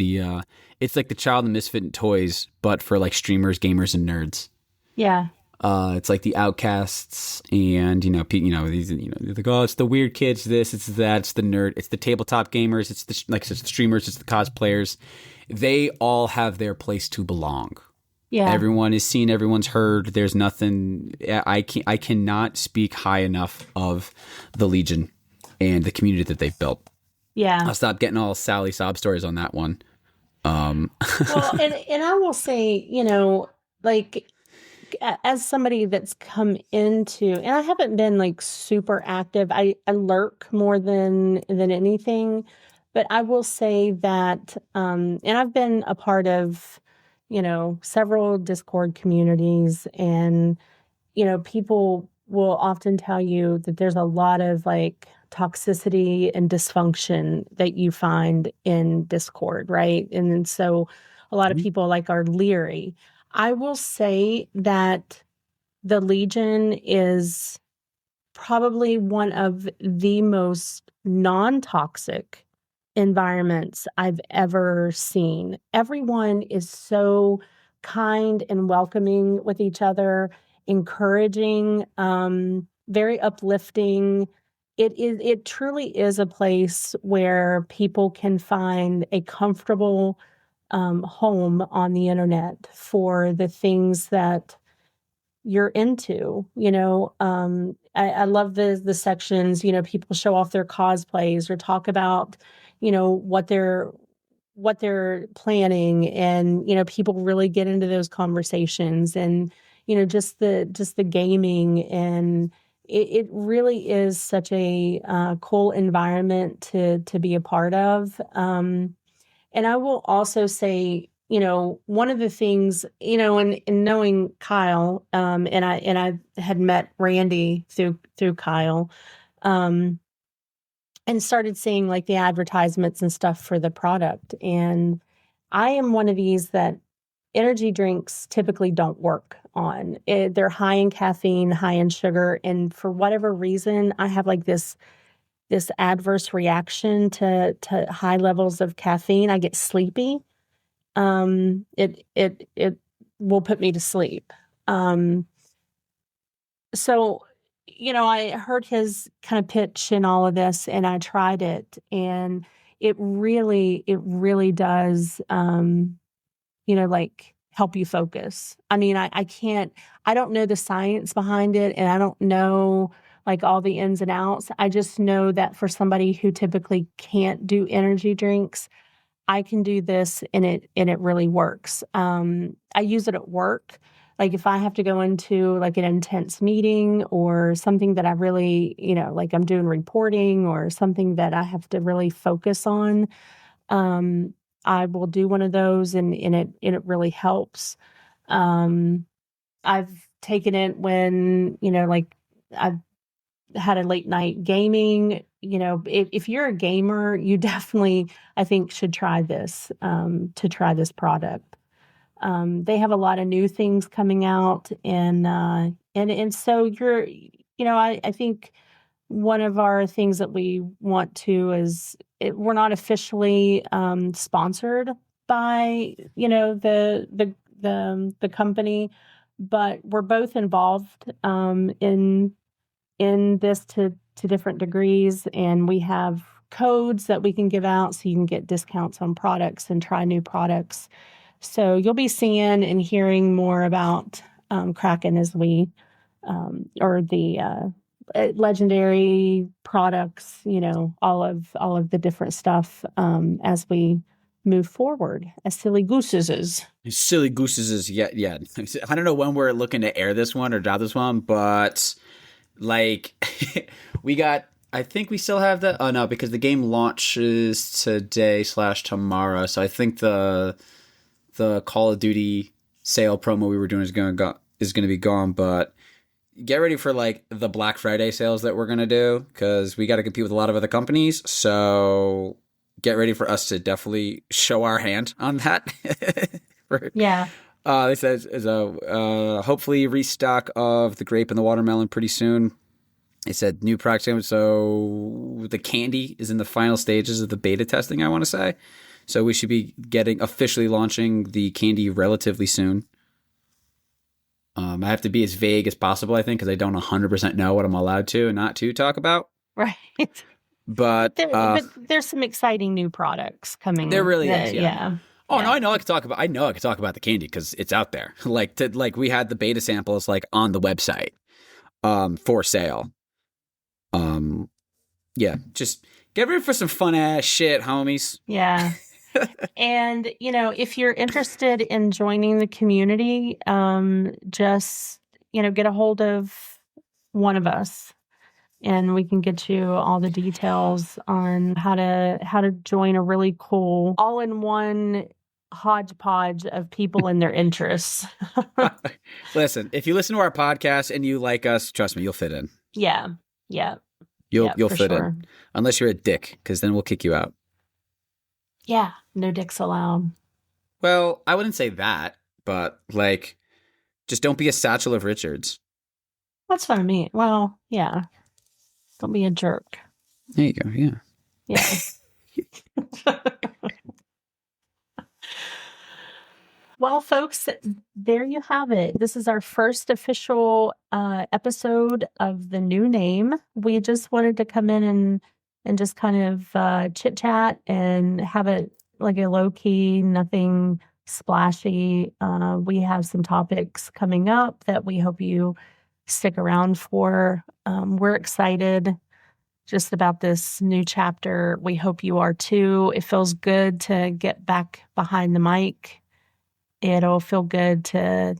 it's like the Child and Misfit Toys, but for like streamers, gamers, and nerds. Yeah. It's like the outcasts and, these, they're like, oh, it's the weird kids, this, it's that, it's the nerd, it's the tabletop gamers, it's the streamers, it's the cosplayers. They all have their place to belong. Yeah. Everyone is seen, everyone's heard. There's nothing, I cannot speak high enough of the Legion and the community that they've built. Yeah. I'll stop getting all Sally sob stories on that one. Well, and I will say, like, as somebody that's come into, and I haven't been like super active, I lurk more than anything, but I will say that, and I've been a part of, several Discord communities, and, people will often tell you that there's a lot of like toxicity and dysfunction that you find in Discord, right? And so a lot of people like are leery. I will say that the Legion is probably one of the most non-toxic environments I've ever seen. Everyone is so kind and welcoming with each other, encouraging, very uplifting. It truly is a place where people can find a comfortable home on the internet for the things that you're into. I love the sections, people show off their cosplays or talk about, what they're planning, and, people really get into those conversations, and, just the gaming, and it really is such a cool environment to be a part of. And I will also say, one of the things, in knowing Kyle, and I had met Randy through Kyle, and started seeing like the advertisements and stuff for the product. And I am one of these that energy drinks typically don't work on. They're high in caffeine, high in sugar, and for whatever reason, I have like this adverse reaction to high levels of caffeine. I get sleepy. It will put me to sleep. So, I heard his kind of pitch in all of this, and I tried it, and it really does, like help you focus. I mean, I don't know the science behind it, and I don't know like all the ins and outs. I just know that for somebody who typically can't do energy drinks, I can do this, and it really works. I use it at work. like if I have to go into like an intense meeting or something that I really, like I'm doing reporting or something that I have to really focus on, I will do one of those and it really helps. I've taken it when, like I've had a late night gaming, if you're a gamer, you definitely, I think, should try this, to try this product. They have a lot of new things coming out and so I think one of our things that we want to is we're not officially sponsored by, the company, but we're both involved in this to different degrees, and we have codes that we can give out so you can get discounts on products and try new products. So you'll be seeing and hearing more about Kraken as we or the legendary products, all of the different stuff as we move forward as Silly Gooses. Silly Gooses is yeah. I don't know when we're looking to air this one or drop this one, but like I think we still have that. Oh no, because the game launches today/tomorrow. So I think the Call of Duty sale promo we were doing is going to be gone. But get ready for like the Black Friday sales that we're going to do, because we got to compete with a lot of other companies. So get ready for us to definitely show our hand on that. Yeah. They said is a hopefully restock of the grape and the watermelon pretty soon. They said new product. So the candy is in the final stages of the beta testing, I want to say. So we should be officially launching the candy relatively soon. I have to be as vague as possible, I think, because I don't 100% know what I'm allowed to and not to talk about. Right. But there's some exciting new products coming. There really is, yeah. Oh yeah. No, I know I could talk about the candy because it's out there. Like we had the beta samples like on the website, for sale. Yeah, just get ready for some fun ass shit, homies. Yeah. And, if you're interested in joining the community, just, get a hold of one of us and we can get you all the details on how to join a really cool all-in-one hodgepodge of people and their interests. Listen, if you listen to our podcast and you like us, trust me, you'll fit in. Yeah. You'll fit in. Unless you're a dick, because then we'll kick you out. Yeah, no dicks allowed. Well, I wouldn't say that, but like, just don't be a Satchel of Richards. That's what I mean. Well, yeah. Don't be a jerk. There you go, yeah. Yeah. Well, folks, there you have it. This is our first official episode of the new name. We just wanted to come in and just kind of chit chat and have it like a low key, nothing splashy. We have some topics coming up that we hope you stick around for. We're excited just about this new chapter. We hope you are too. It feels good to get back behind the mic. It'll feel good to,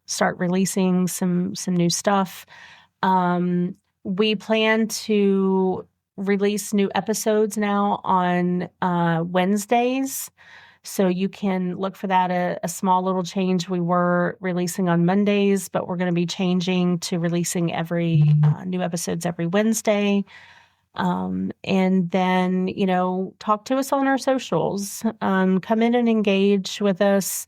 start releasing some new stuff. We plan to release new episodes now on Wednesdays. So you can look for that, a small little change. We were releasing on Mondays, but we're going to be changing to releasing every new episodes every Wednesday. And then, talk to us on our socials. Come in and engage with us.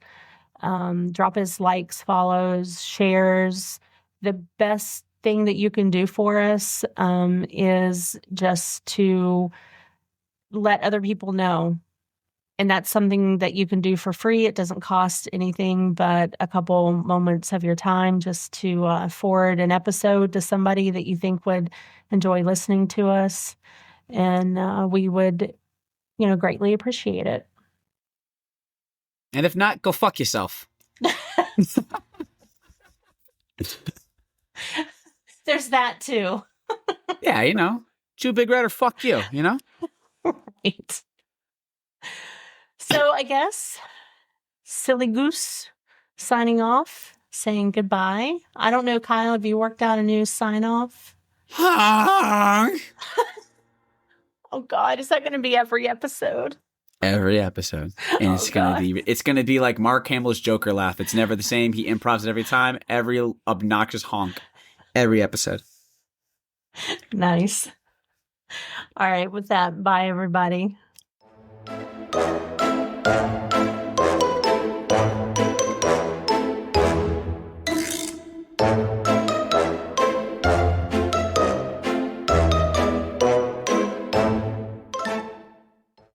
Drop us likes, follows, shares. The best thing that you can do for us is just to let other people know. And that's something that you can do for free. It doesn't cost anything but a couple moments of your time just to forward an episode to somebody that you think would enjoy listening to us. And we would, greatly appreciate it. And if not, go fuck yourself. There's that too. Yeah, chew big red or fuck you, Right. So I guess Silly Goose signing off. saying goodbye. I don't know, Kyle, have you worked out a new sign off? Honk. Oh God, is that going to be every episode? Every episode. And it's gonna be like Mark Hamill's Joker laugh. It's never the same. He improvs it every time. Every obnoxious honk. Every episode. Nice. All right, with that, bye everybody.